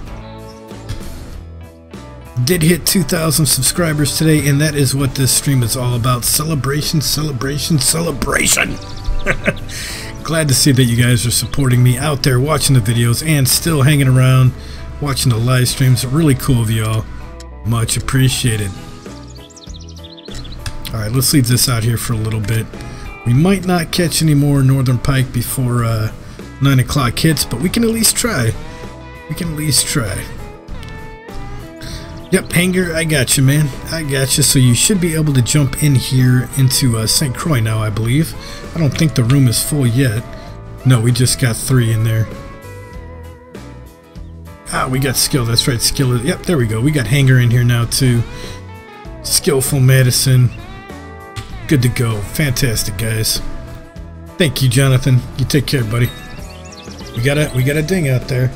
Did hit 2,000 subscribers today, and that is what this stream is all about. Celebration, celebration, celebration. Glad to see that you guys are supporting me out there, watching the videos, and still hanging around, watching the live streams. Really cool of y'all. Much appreciated. Alright, let's leave this out here for a little bit. We might not catch any more northern pike before 9 o'clock hits, but we can at least try. We can at least try. Yep, Hanger, I got you, man. I got you. So you should be able to jump in here into St. Croix now, I believe. I don't think the room is full yet. No, we just got 3 in there. Ah, we got Skill. That's right, Skill. Yep, there we go. We got Hanger in here now, too. Skillful Madison. Good to go. Fantastic, guys. Thank you, Jonathan. You take care, buddy. We got a ding out there.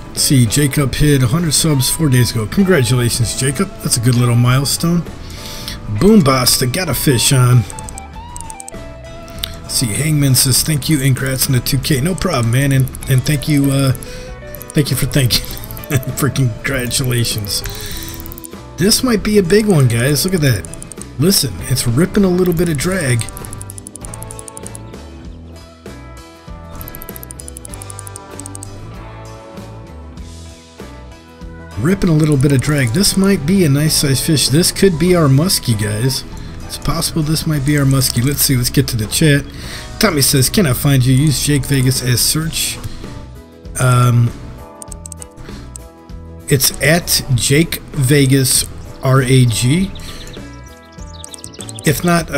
Let's see, Jacob hit 100 subs 4 days ago. Congratulations, Jacob. That's a good little milestone. Boom Basta got a fish on. Let's see, Hangman says thank you and congrats on the 2K. No problem, man, and thank you for thanking. For congratulations. This might be a big one, guys. Look at that. Listen, it's ripping a little bit of drag. Ripping a little bit of drag. This might be a nice size fish. This could be our muskie, guys. It's possible this might be our muskie. Let's see. Let's get to the chat. Tommy says, can I find you? Use Jake Vegas as search. It's at Jake Vegas RAG. If not,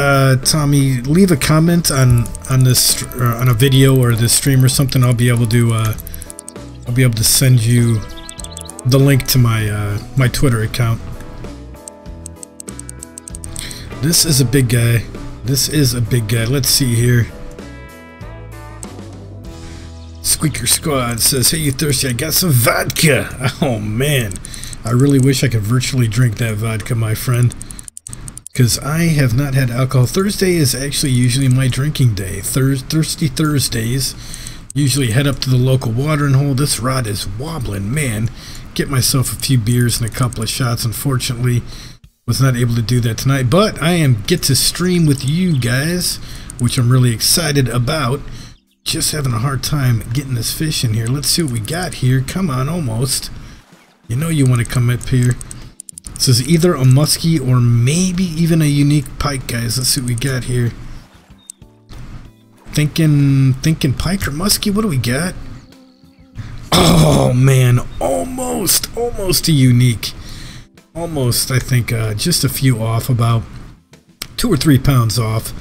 Tommy, leave a comment on this on a video or this stream or something. I'll be able to send you the link to my my Twitter account. This is a big guy. This is a big guy. Let's see here. Squeaker Squad says, hey, you thirsty? I got some vodka. Oh, man. I really wish I could virtually drink that vodka, my friend. Because I have not had alcohol. Thursday is actually usually my drinking day. Thirsty Thursdays. Usually head up to the local watering hole. This rod is wobbling, man. Get myself a few beers and a couple of shots. Unfortunately, was not able to do that tonight. But I get to stream with you guys, which I'm really excited about. Just having a hard time getting this fish in here. Let's see what we got here. Come on, almost. You know you want to come up here. This is either a muskie or maybe even a unique pike, guys. Let's see what we got here. Thinking pike or muskie. What do we got? Oh man, almost a unique. Almost, I think, just a few off, about 2 or 3 pounds off.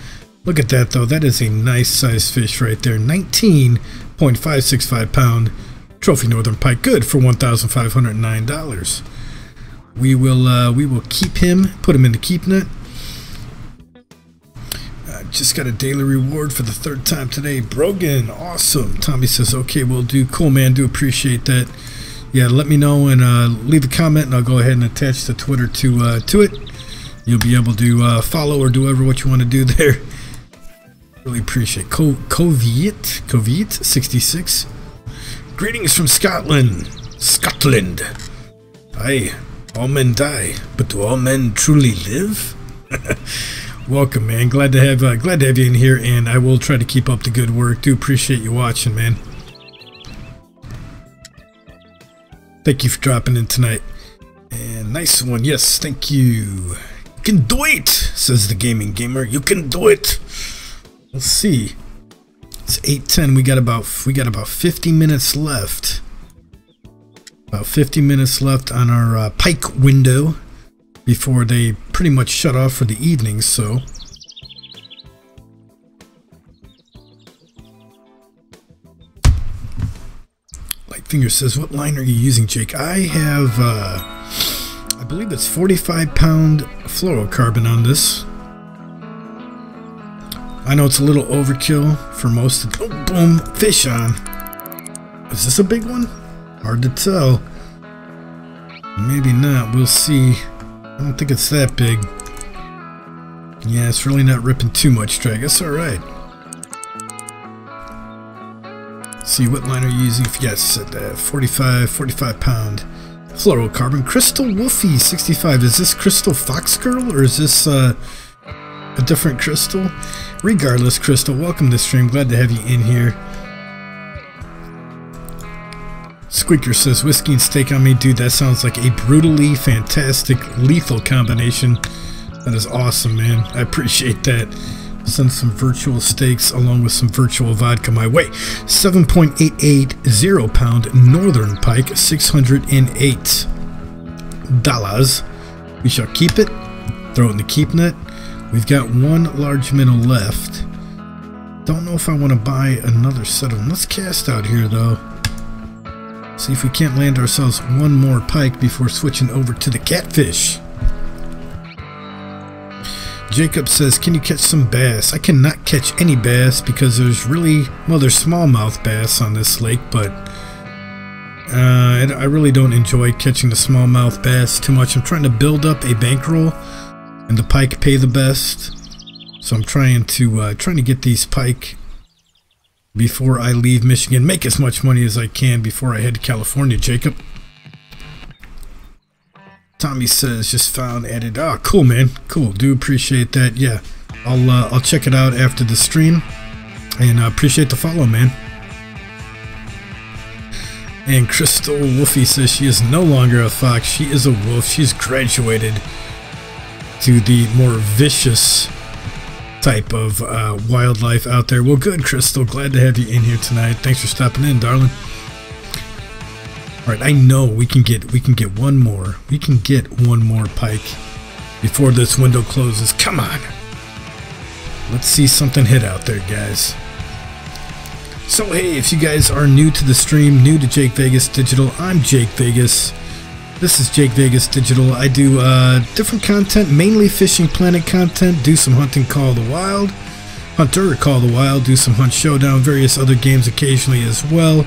Look at that, though. That is a nice sized fish right there. 19.565 pound trophy northern pike. Good for $1,509. We will keep him, put him in the keep net. Just got a daily reward for the 3rd time today. Brogan, awesome. Tommy says, okay, we'll do. Cool, man. Do appreciate that. Yeah, let me know and leave a comment, and I'll go ahead and attach the Twitter to it. You'll be able to follow or do whatever what you want to do there. Really appreciate Coviet 66. Greetings from Scotland. Aye, all men die, but do all men truly live? Welcome, man. Glad to have you in here, and I will try to keep up the good work. Do appreciate you watching, man. Thank you for dropping in tonight. And nice one. Yes, thank you. You can do it, says the gaming gamer. You can do it. Let's see. It's 8:10. We got about 50 minutes left. About 50 minutes left on our pike window before they pretty much shut off for the evening. So Lightfinger says, what line are you using, Jake? I have I believe it's 45-pound fluorocarbon on this. I know it's a little overkill for most of the... Oh, boom, fish on. Is this a big one? Hard to tell. Maybe not, we'll see. I don't think it's that big. Yeah, it's really not ripping too much drag. That's alright. See, what line are you using? Yes, at 45 pound fluorocarbon. Crystal Wolfie 65. Is this Crystal Fox Girl or is this a different Crystal? Regardless, Crystal, welcome to the stream. Glad to have you in here. Squeaker says, whiskey and steak on me. Dude, that sounds like a brutally fantastic, lethal combination. That is awesome, man. I appreciate that. Send some virtual steaks along with some virtual vodka my way. 7.880 pound northern pike, $608. We shall keep it. Throw it in the keep net. We've got one large minnow left. Don't know if I want to buy another set of them. Let's cast out here, though. See if we can't land ourselves one more pike before switching over to the catfish. Jacob says, can you catch some bass? I cannot catch any bass because there's really, well, there's smallmouth bass on this lake, but I really don't enjoy catching the smallmouth bass too much. I'm trying to build up a bankroll, and the pike pay the best. So I'm trying to get these pike before I leave Michigan, make as much money as I can before I head to California. Jacob. Tommy says, just found, added. Oh, cool, man. Cool. Do appreciate that. Yeah, I'll check it out after the stream, and appreciate the follow, man. And Crystal Wolfie says she is no longer a fox. She is a wolf. She's graduated to the more vicious type of wildlife out there. Well, good, Crystal. Glad to have you in here tonight. Thanks for stopping in, darling. All right, I know we can get one more. We can get one more pike before this window closes. Come on. Let's see something hit out there, guys. So hey, if you guys are new to the stream, new to Jake Vegas Digital, I'm Jake Vegas. This is Jake Vegas Digital. I do different content, mainly Fishing Planet content, do some hunting Call of the Wild, Hunter Call of the Wild, do some Hunt Showdown, various other games occasionally as well.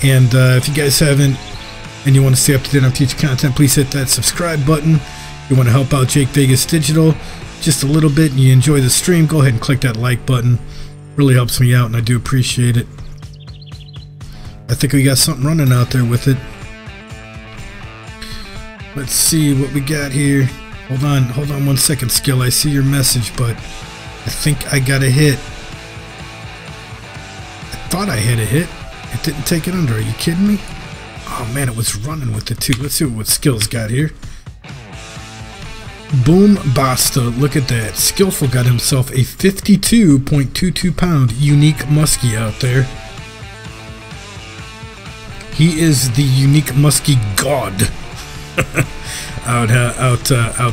And if you guys haven't and you want to stay up to date on future content, please hit that subscribe button. If you want to help out Jake Vegas Digital just a little bit and you enjoy the stream, go ahead and click that like button. Really helps me out and I do appreciate it. I think we got something running out there with it. Let's see what we got here. Hold on 1 second, Skill. I see your message, but I think I got a hit. I thought I had a hit. It didn't take it under. Are you kidding me? Oh man, it was running with it too. Let's see what Skill's got here. Boom basta. Look at that. Skillful got himself a 52.22 pound unique muskie out there. He is the unique muskie god. out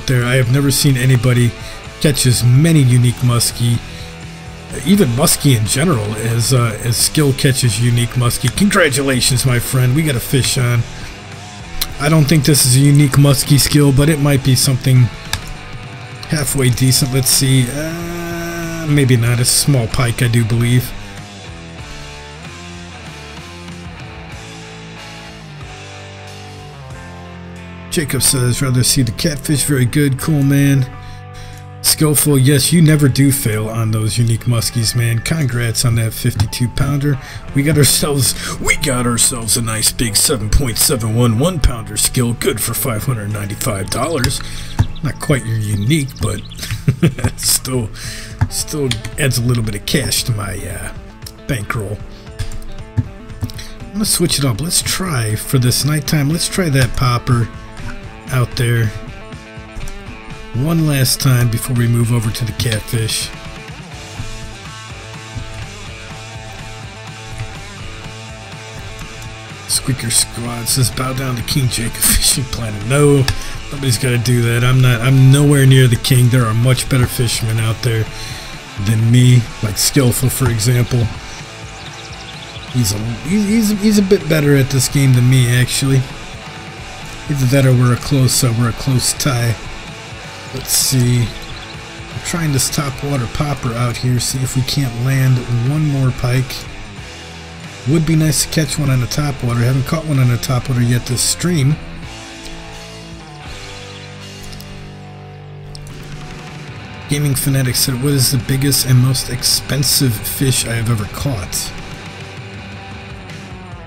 there. I have never seen anybody catch as many unique muskie, even muskie in general, as Skill catches unique muskie. Congratulations, my friend. We got a fish on. I don't think this is a unique muskie, Skill, but it might be something halfway decent. Let's see. Maybe not. It's a small pike, I do believe. Jacob says, rather see the catfish. Very good. Cool, man. Skillful. Yes, you never do fail on those unique muskies, man. Congrats on that 52 pounder. We got ourselves a nice big 7.71 1-pounder, Skill. Good for $595. Not quite your unique, but still adds a little bit of cash to my bankroll. I'm gonna switch it up. Let's try for this nighttime. Let's try that popper out there one last time before we move over to the catfish. Squeaker Squad says, bow down to King Jacob Fishing Planet. No, nobody's got to do that. I'm nowhere near the king. There are much better fishermen out there than me, like Skillful, for example. He's a bit better at this game than me, actually. Either that or we're a close tie. Let's see. I'm trying this topwater popper out here, see if we can't land one more pike. Would be nice to catch one on the topwater. Haven't caught one on the topwater yet this stream. Gaming Fanatic said, what is the biggest and most expensive fish I have ever caught?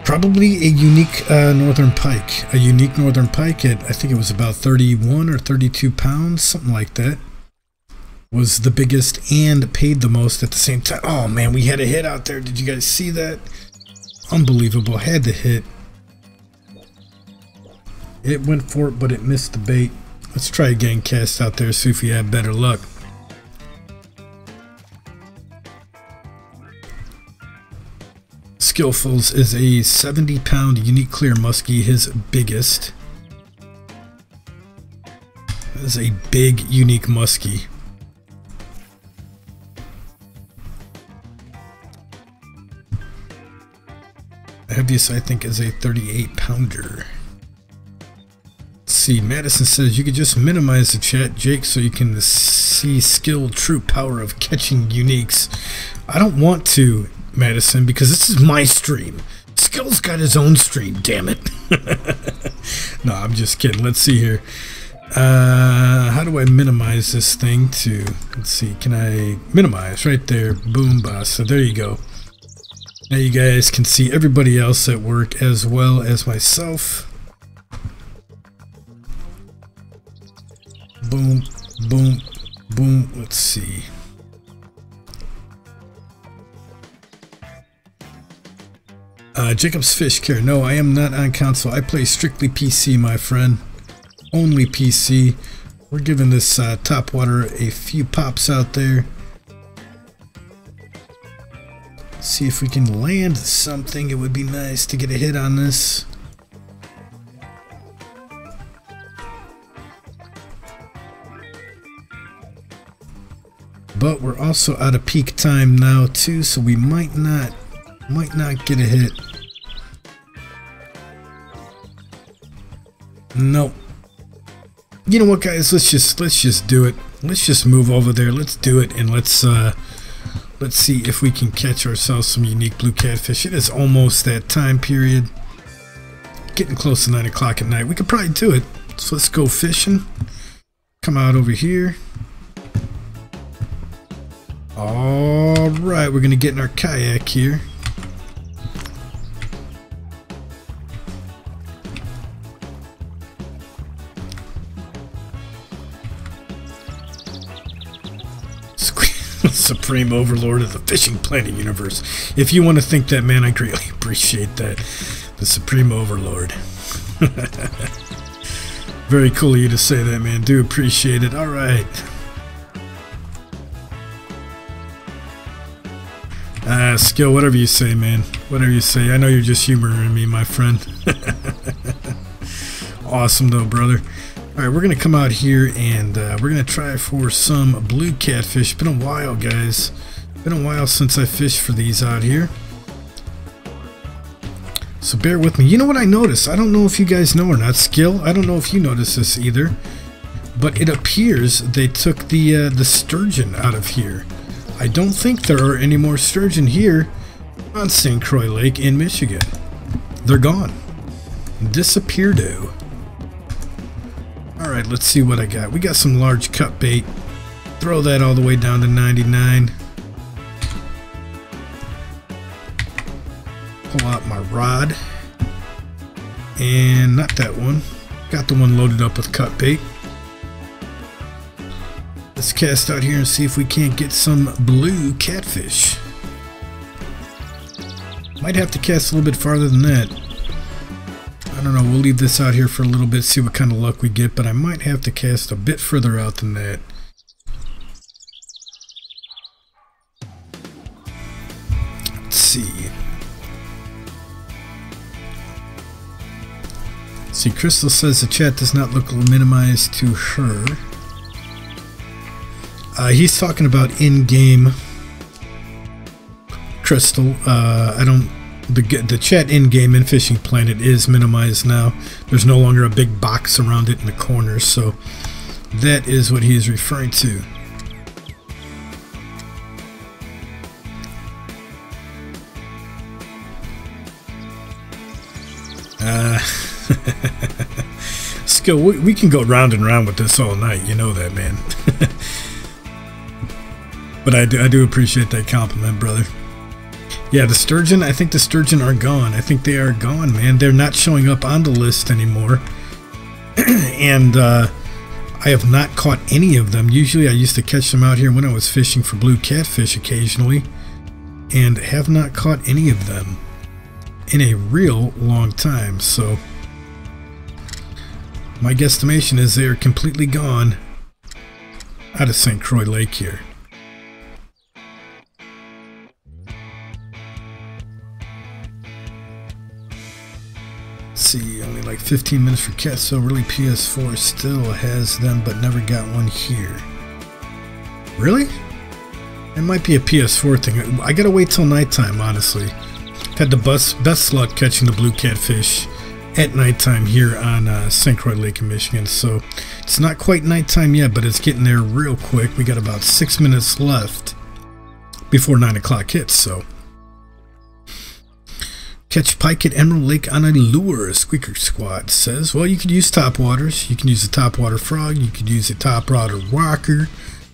Probably a unique northern pike. A unique northern pike at, I think it was about 31 or 32 pounds, something like that. Was the biggest and paid the most at the same time. Oh man, we had a hit out there. Did you guys see that? Unbelievable. Had to hit. It went for it, but it missed the bait. Let's try again, cast out there, see if we have better luck. Skillful's is a 70-pound unique clear muskie, his biggest. That is a big unique muskie. The heaviest I think is a 38-pounder. Let's see, Madison says you could just minimize the chat, Jake, so you can see Skill true power of catching uniques. I don't want to, Madison, because this is my stream. Skill's got his own stream, damn it. No, I'm just kidding. Let's see here. How do I minimize this thing to, let's see, can I minimize right there? Boom, boss. So there you go. Now you guys can see everybody else at work as well as myself. Boom, boom, boom. Let's see. Jacob's Fish Care. No, I am not on console. I play strictly PC, my friend. Only PC. We're giving this topwater a few pops out there. See if we can land something. It would be nice to get a hit on this. But we're also out of peak time now too, so we might not get a hit. Nope. You know what, guys? Let's just do it. Let's just move over there. Let's do it, and let's see if we can catch ourselves some unique blue catfish. It is almost that time period. Getting close to 9 o'clock at night. We could probably do it. So let's go fishing. Come out over here. All right, we're gonna get in our kayak here. Supreme overlord of the fishing planet universe. If you want to think that, man, I greatly appreciate that. The supreme overlord. Very cool of you to say that, man. Do appreciate it. All right. Skill, whatever you say, man. Whatever you say. I know you're just humoring me, my friend. Awesome, though, brother. Alright, we're going to come out here and we're going to try for some blue catfish. Been a while, guys. Been a while since I fished for these out here. So bear with me. You know what I noticed? I don't know if you guys know or not. Skill, I don't know if you noticed this either. But it appears they took the sturgeon out of here. I don't think there are any more sturgeon here on St. Croix Lake in Michigan. They're gone. Disappeared-o. Alright, let's see what I got. We got some large cut bait. Throw that all the way down to 99. Pull out my rod. And not that one. Got the one loaded up with cut bait. Let's cast out here and see if we can't get some blue catfish. Might have to cast a little bit farther than that. I don't know, we'll leave this out here for a little bit, see what kind of luck we get, but I might have to cast a bit further out than that. Let's see. See, Crystal says the chat does not look minimized to her. He's talking about in-game. Crystal, the chat in-game in Fishing Planet is minimized now. There's no longer a big box around it in the corner, so that is what he is referring to. Skill, we can go round and round with this all night, you know that, man. But I do appreciate that compliment, brother. Yeah, the sturgeon, I think the sturgeon are gone. I think they are gone, man. They're not showing up on the list anymore. And I have not caught any of them. Usually I used to catch them out here when I was fishing for blue catfish occasionally. And have not caught any of them in a real long time. So my guesstimation is they are completely gone out of St. Croix Lake here. See, only like 15 minutes for cats, so really PS4 still has them but never got one here. Really? It might be a PS4 thing. I gotta wait till nighttime, honestly. Had the best luck catching the blue catfish at nighttime here on St. Croix Lake in Michigan, so it's not quite nighttime yet, but it's getting there real quick. We got about 6 minutes left before 9 o'clock hits, so. Catch pike at Emerald Lake on a lure, Squeaker Squad says. Well, you could use topwaters. You can use a topwater frog. You could use a topwater rocker.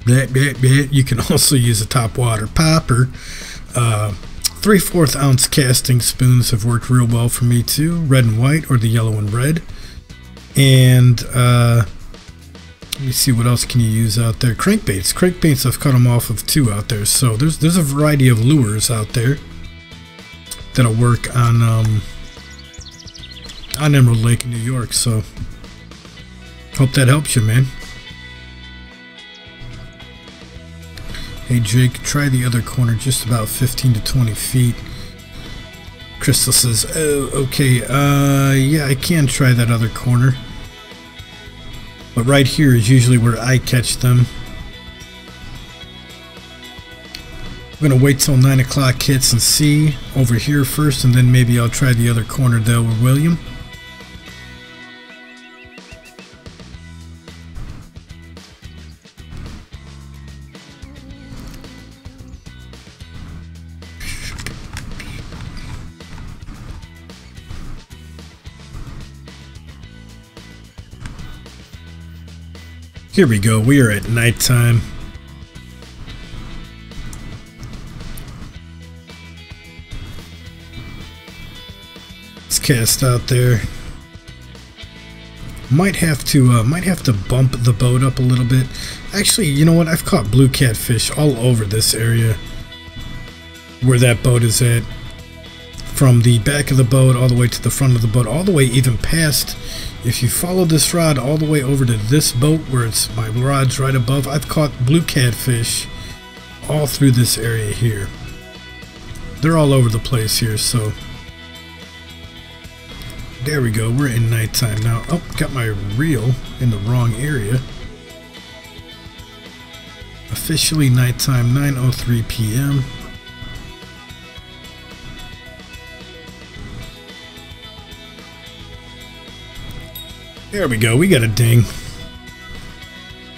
You can also use a topwater popper. 3/4 ounce casting spoons have worked real well for me too. Red and white or the yellow and red. And let me see, what else can you use out there? Crankbaits. Crankbaits, I've cut them off of 2 out there. So there's a variety of lures out there that'll work on Emerald Lake in New York, so hope that helps you, man. Hey Jake, try the other corner, just about 15 to 20 feet. Crystal says, oh, okay, yeah, I can try that other corner, but right here is usually where I catch them. I'm going to wait till 9 o'clock hits and see over here first, and then maybe I'll try the other corner there with William. Here we go. We are at nighttime. Let's cast out there. Might have to bump the boat up a little bit. Actually, you know what? I've caught blue catfish all over this area where that boat is at. From the back of the boat all the way to the front of the boat, all the way even past. If you follow this rod all the way over to this boat where it's my rod's right above, I've caught blue catfish all through this area here. They're all over the place here, so there we go. We're in nighttime now. Oh, got my reel in the wrong area. Officially nighttime, 9:03 p.m. There we go. We got a ding.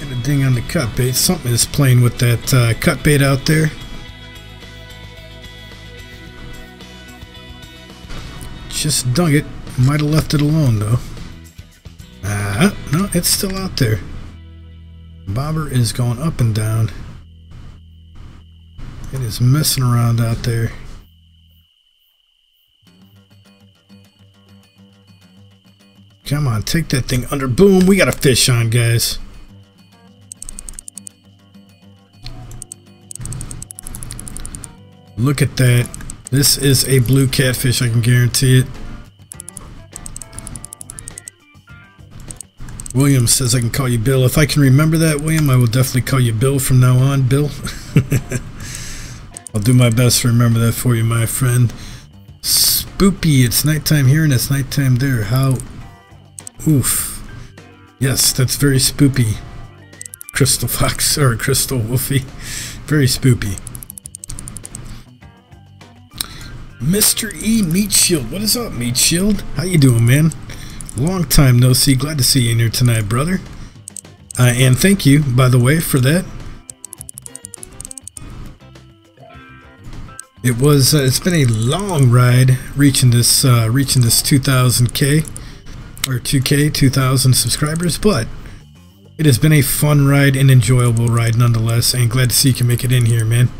Got a ding on the cut bait. Something is playing with that cut bait out there. Just dug it. Might have left it alone though. No, it's still out there. Bobber is going up and down. It is messing around out there. Come on, take that thing under. Boom, we got a fish on, guys. Look at that. This is a blue catfish, I can guarantee it. William says I can call you Bill. If I can remember that, William, I will definitely call you Bill from now on, Bill. I'll do my best to remember that for you, my friend. Spoopy, it's nighttime here and it's nighttime there. How... Oof. Yes, that's very spoopy. Crystal Fox, or Crystal Wolfie. Very spoopy. Mr. E Meat Shield. What is up, Meat Shield? How you doing, man? Long time no see. Glad to see you in here tonight, brother. And thank you, by the way, for that. It's been a long ride reaching this 2000K. Or 2K, 2,000 subscribers, but it has been a fun ride, an enjoyable ride nonetheless, and glad to see you can make it in here, man.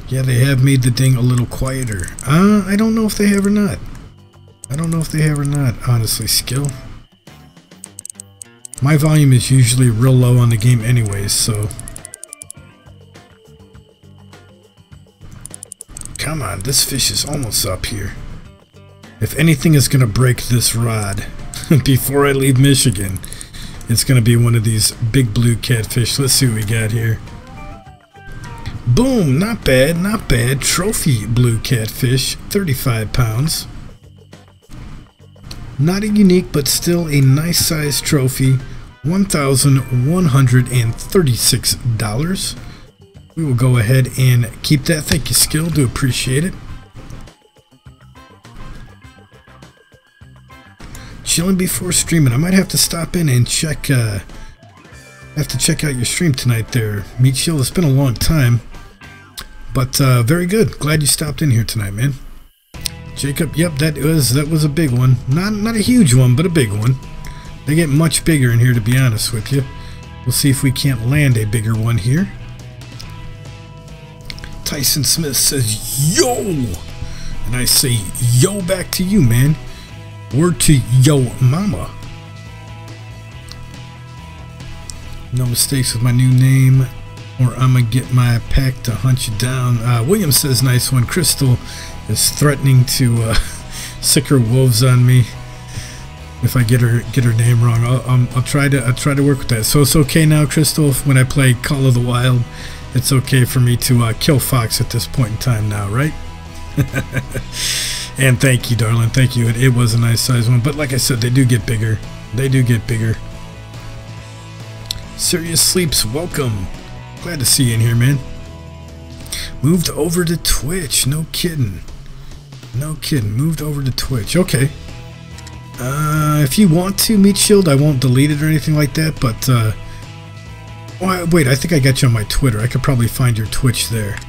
Yeah, they have made the ding a little quieter. I don't know if they have or not. I don't know if they have or not, honestly, Skill. My volume is usually real low on the game anyways, so... Come on, this fish is almost up here. If anything is going to break this rod before I leave Michigan, it's going to be one of these big blue catfish. Let's see what we got here. Boom! Not bad, not bad. Trophy blue catfish, 35 pounds. Not a unique, but still a nice size trophy. $1,136. We will go ahead and keep that. Thank you, Skill. Do appreciate it. Chilling before streaming. I might have to stop in and check. Have to check out your stream tonight, there, Meat Shield. It's been a long time, but very good. Glad you stopped in here tonight, man. Jacob, yep, that was a big one. Not a huge one, but a big one. They get much bigger in here, to be honest with you. We'll see if we can't land a bigger one here. Tyson Smith says, yo! And I say, yo back to you, man. Word to yo mama. No mistakes with my new name, or I'm gonna get my pack to hunt you down. William says, nice one. Crystal is threatening to sick her wolves on me if I get her name wrong. I'll try to work with that. So it's okay now, Crystal, when I play Call of the Wild. It's okay for me to kill Fox at this point in time now, right? And thank you, darling. Thank you. It was a nice size one, but like I said, they do get bigger. They do get bigger. Serious Sleeps, welcome. Glad to see you in here, man. Moved over to Twitch. No kidding. No kidding. Moved over to Twitch. Okay. If you want to, Meat Shield, I won't delete it or anything like that, but oh, wait, I think I got you on my Twitter. I could probably find your Twitch there.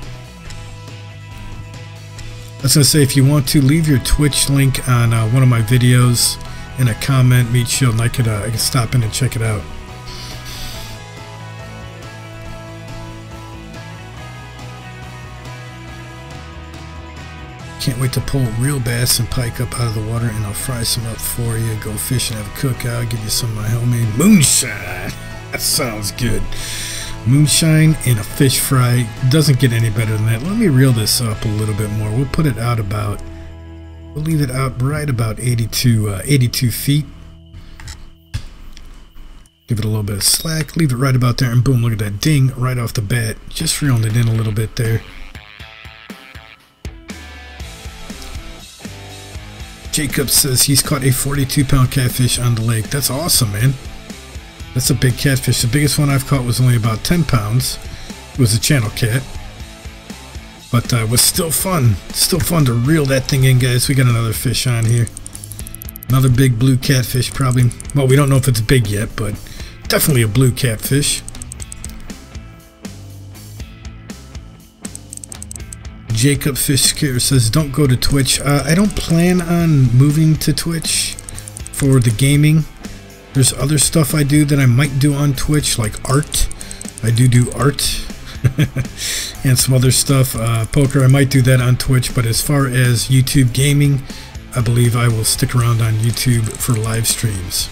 I was going to say, if you want to, leave your Twitch link on one of my videos in a comment, Meat Shield, and I could stop in and check it out. Can't wait to pull real bass and pike up out of the water, and I'll fry some up for you. Go fishing, have a cookout, give you some of my homemade moonshine. That sounds good. Moonshine and a fish fry. Doesn't get any better than that. Let me reel this up a little bit more. We'll put it out about, we'll leave it out right about 82 feet. Give it a little bit of slack, leave it right about there, and boom, look at that ding right off the bat. Just reeling it in a little bit there. Jacob says he's caught a 42-pound catfish on the lake. That's awesome, man. That's a big catfish. The biggest one I've caught was only about 10 pounds. It was a channel cat. But it was still fun. Still fun to reel that thing in, guys. We got another fish on here. Another big blue catfish, probably. Well, we don't know if it's big yet, but definitely a blue catfish. Jacob Fish Scare says, don't go to Twitch. I don't plan on moving to Twitch for the gaming. There's other stuff I do that I might do on Twitch, like art. I do art. And some other stuff. Poker, I might do that on Twitch, but as far as YouTube gaming, I believe I will stick around on YouTube for live streams.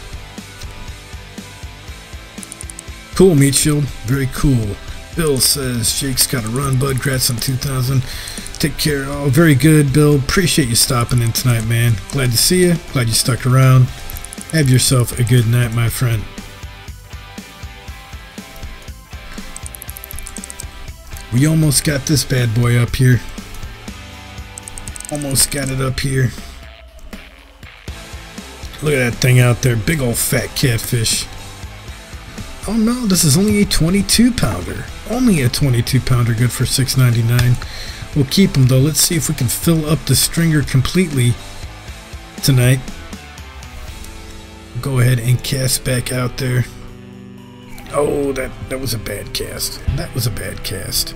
Cool, Meat Shield. Very cool. Bill says, Jake's got to run, bud. Congrats on 2,000. Take care. Oh, very good, Bill. Appreciate you stopping in tonight, man. Glad to see you. Glad you stuck around. Have yourself a good night, my friend. We almost got this bad boy up here. Almost got it up here. Look at that thing out there. Big old fat catfish. Oh no, this is only a 22-pounder. Only a 22-pounder, good for $6.99. We'll keep them though. Let's see if we can fill up the stringer completely tonight. Go ahead and cast back out there. Oh, that was a bad cast. That was a bad cast.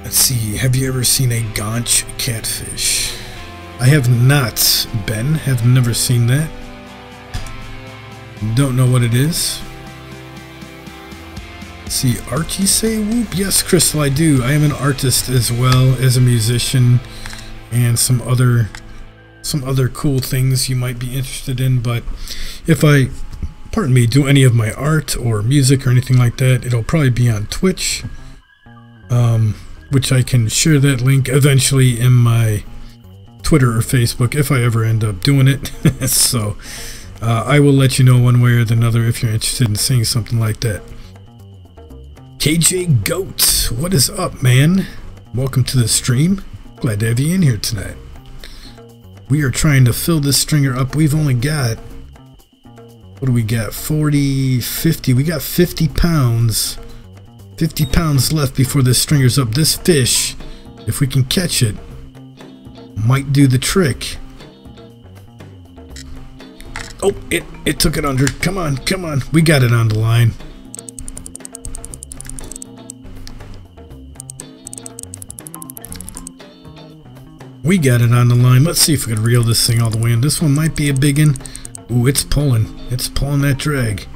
Let's see, have you ever seen a gaunch catfish? I have not, Ben. Have never seen that. Don't know what it is. Let's see, art you say? Whoop. Yes, Crystal, I do. I am an artist as well as a musician and some other cool things you might be interested in. But if I, pardon me, do any of my art or music or anything like that, it'll probably be on Twitch, which I can share that link eventually in my Twitter or Facebook if I ever end up doing it. So I will let you know one way or another if you're interested in seeing something like that. KJ Goat, what is up, man? Welcome to the stream. Glad to have you in here tonight. We are trying to fill this stringer up. We've only got, what do we got? 40, 50. We got 50 pounds. 50 pounds left before this stringer's up. This fish, if we can catch it, might do the trick. Oh, it took it under. Come on, come on. We got it on the line. We got it on the line. Let's see if we can reel this thing all the way in. This one might be a big one. Ooh, it's pulling. It's pulling that drag.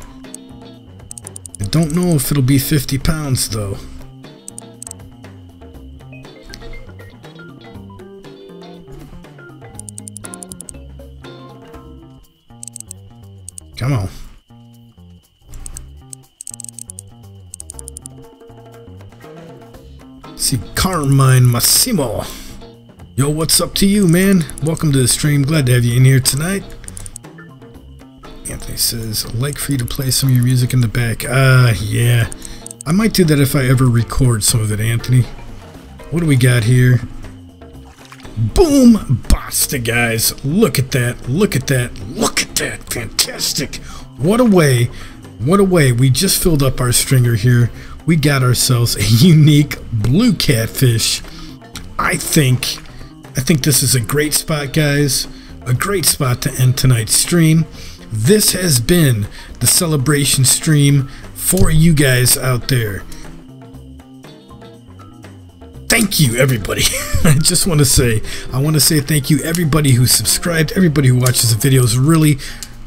I don't know if it'll be 50 pounds though. Come on. Let's see, Carmine Massimo. Yo, what's up to you, man? Welcome to the stream. Glad to have you in here tonight. Anthony says, I'd like for you to play some of your music in the back. Yeah. I might do that if I ever record some of it, Anthony. What do we got here? Boom! Basta, guys. Look at that. Look at that. Look at that. Fantastic. What a way. What a way. We just filled up our stringer here. We got ourselves a unique blue catfish. I think this is a great spot, guys. A great spot to end tonight's stream. This has been the celebration stream for you guys out there. Thank you, everybody. I just want to say, thank you, everybody who subscribed, everybody who watches the videos. Really,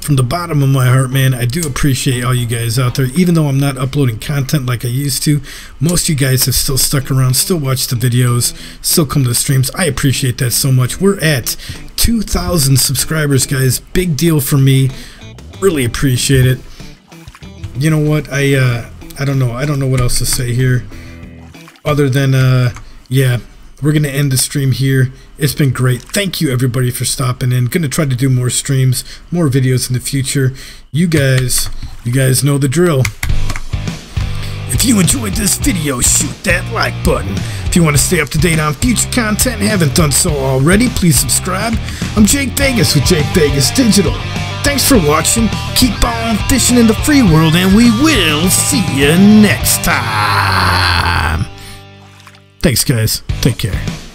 from the bottom of my heart, man, I do appreciate all you guys out there. Even though I'm not uploading content like I used to, most of you guys have still stuck around, still watch the videos, still come to the streams. I appreciate that so much. We're at 2,000 subscribers, guys. Big deal for me. Really appreciate it. You know what? I don't know what else to say here, other than yeah, we're gonna end the stream here. It's been great. Thank you everybody for stopping in. Gonna try to do more streams, more videos in the future. You guys know the drill. If you enjoyed this video, shoot that like button. If you want to stay up to date on future content and haven't done so already, please subscribe. I'm Jake Vegas with Jake Vegas Digital. Thanks for watching. Keep on fishing in the free world, and we will see you next time. Thanks, guys. Take care.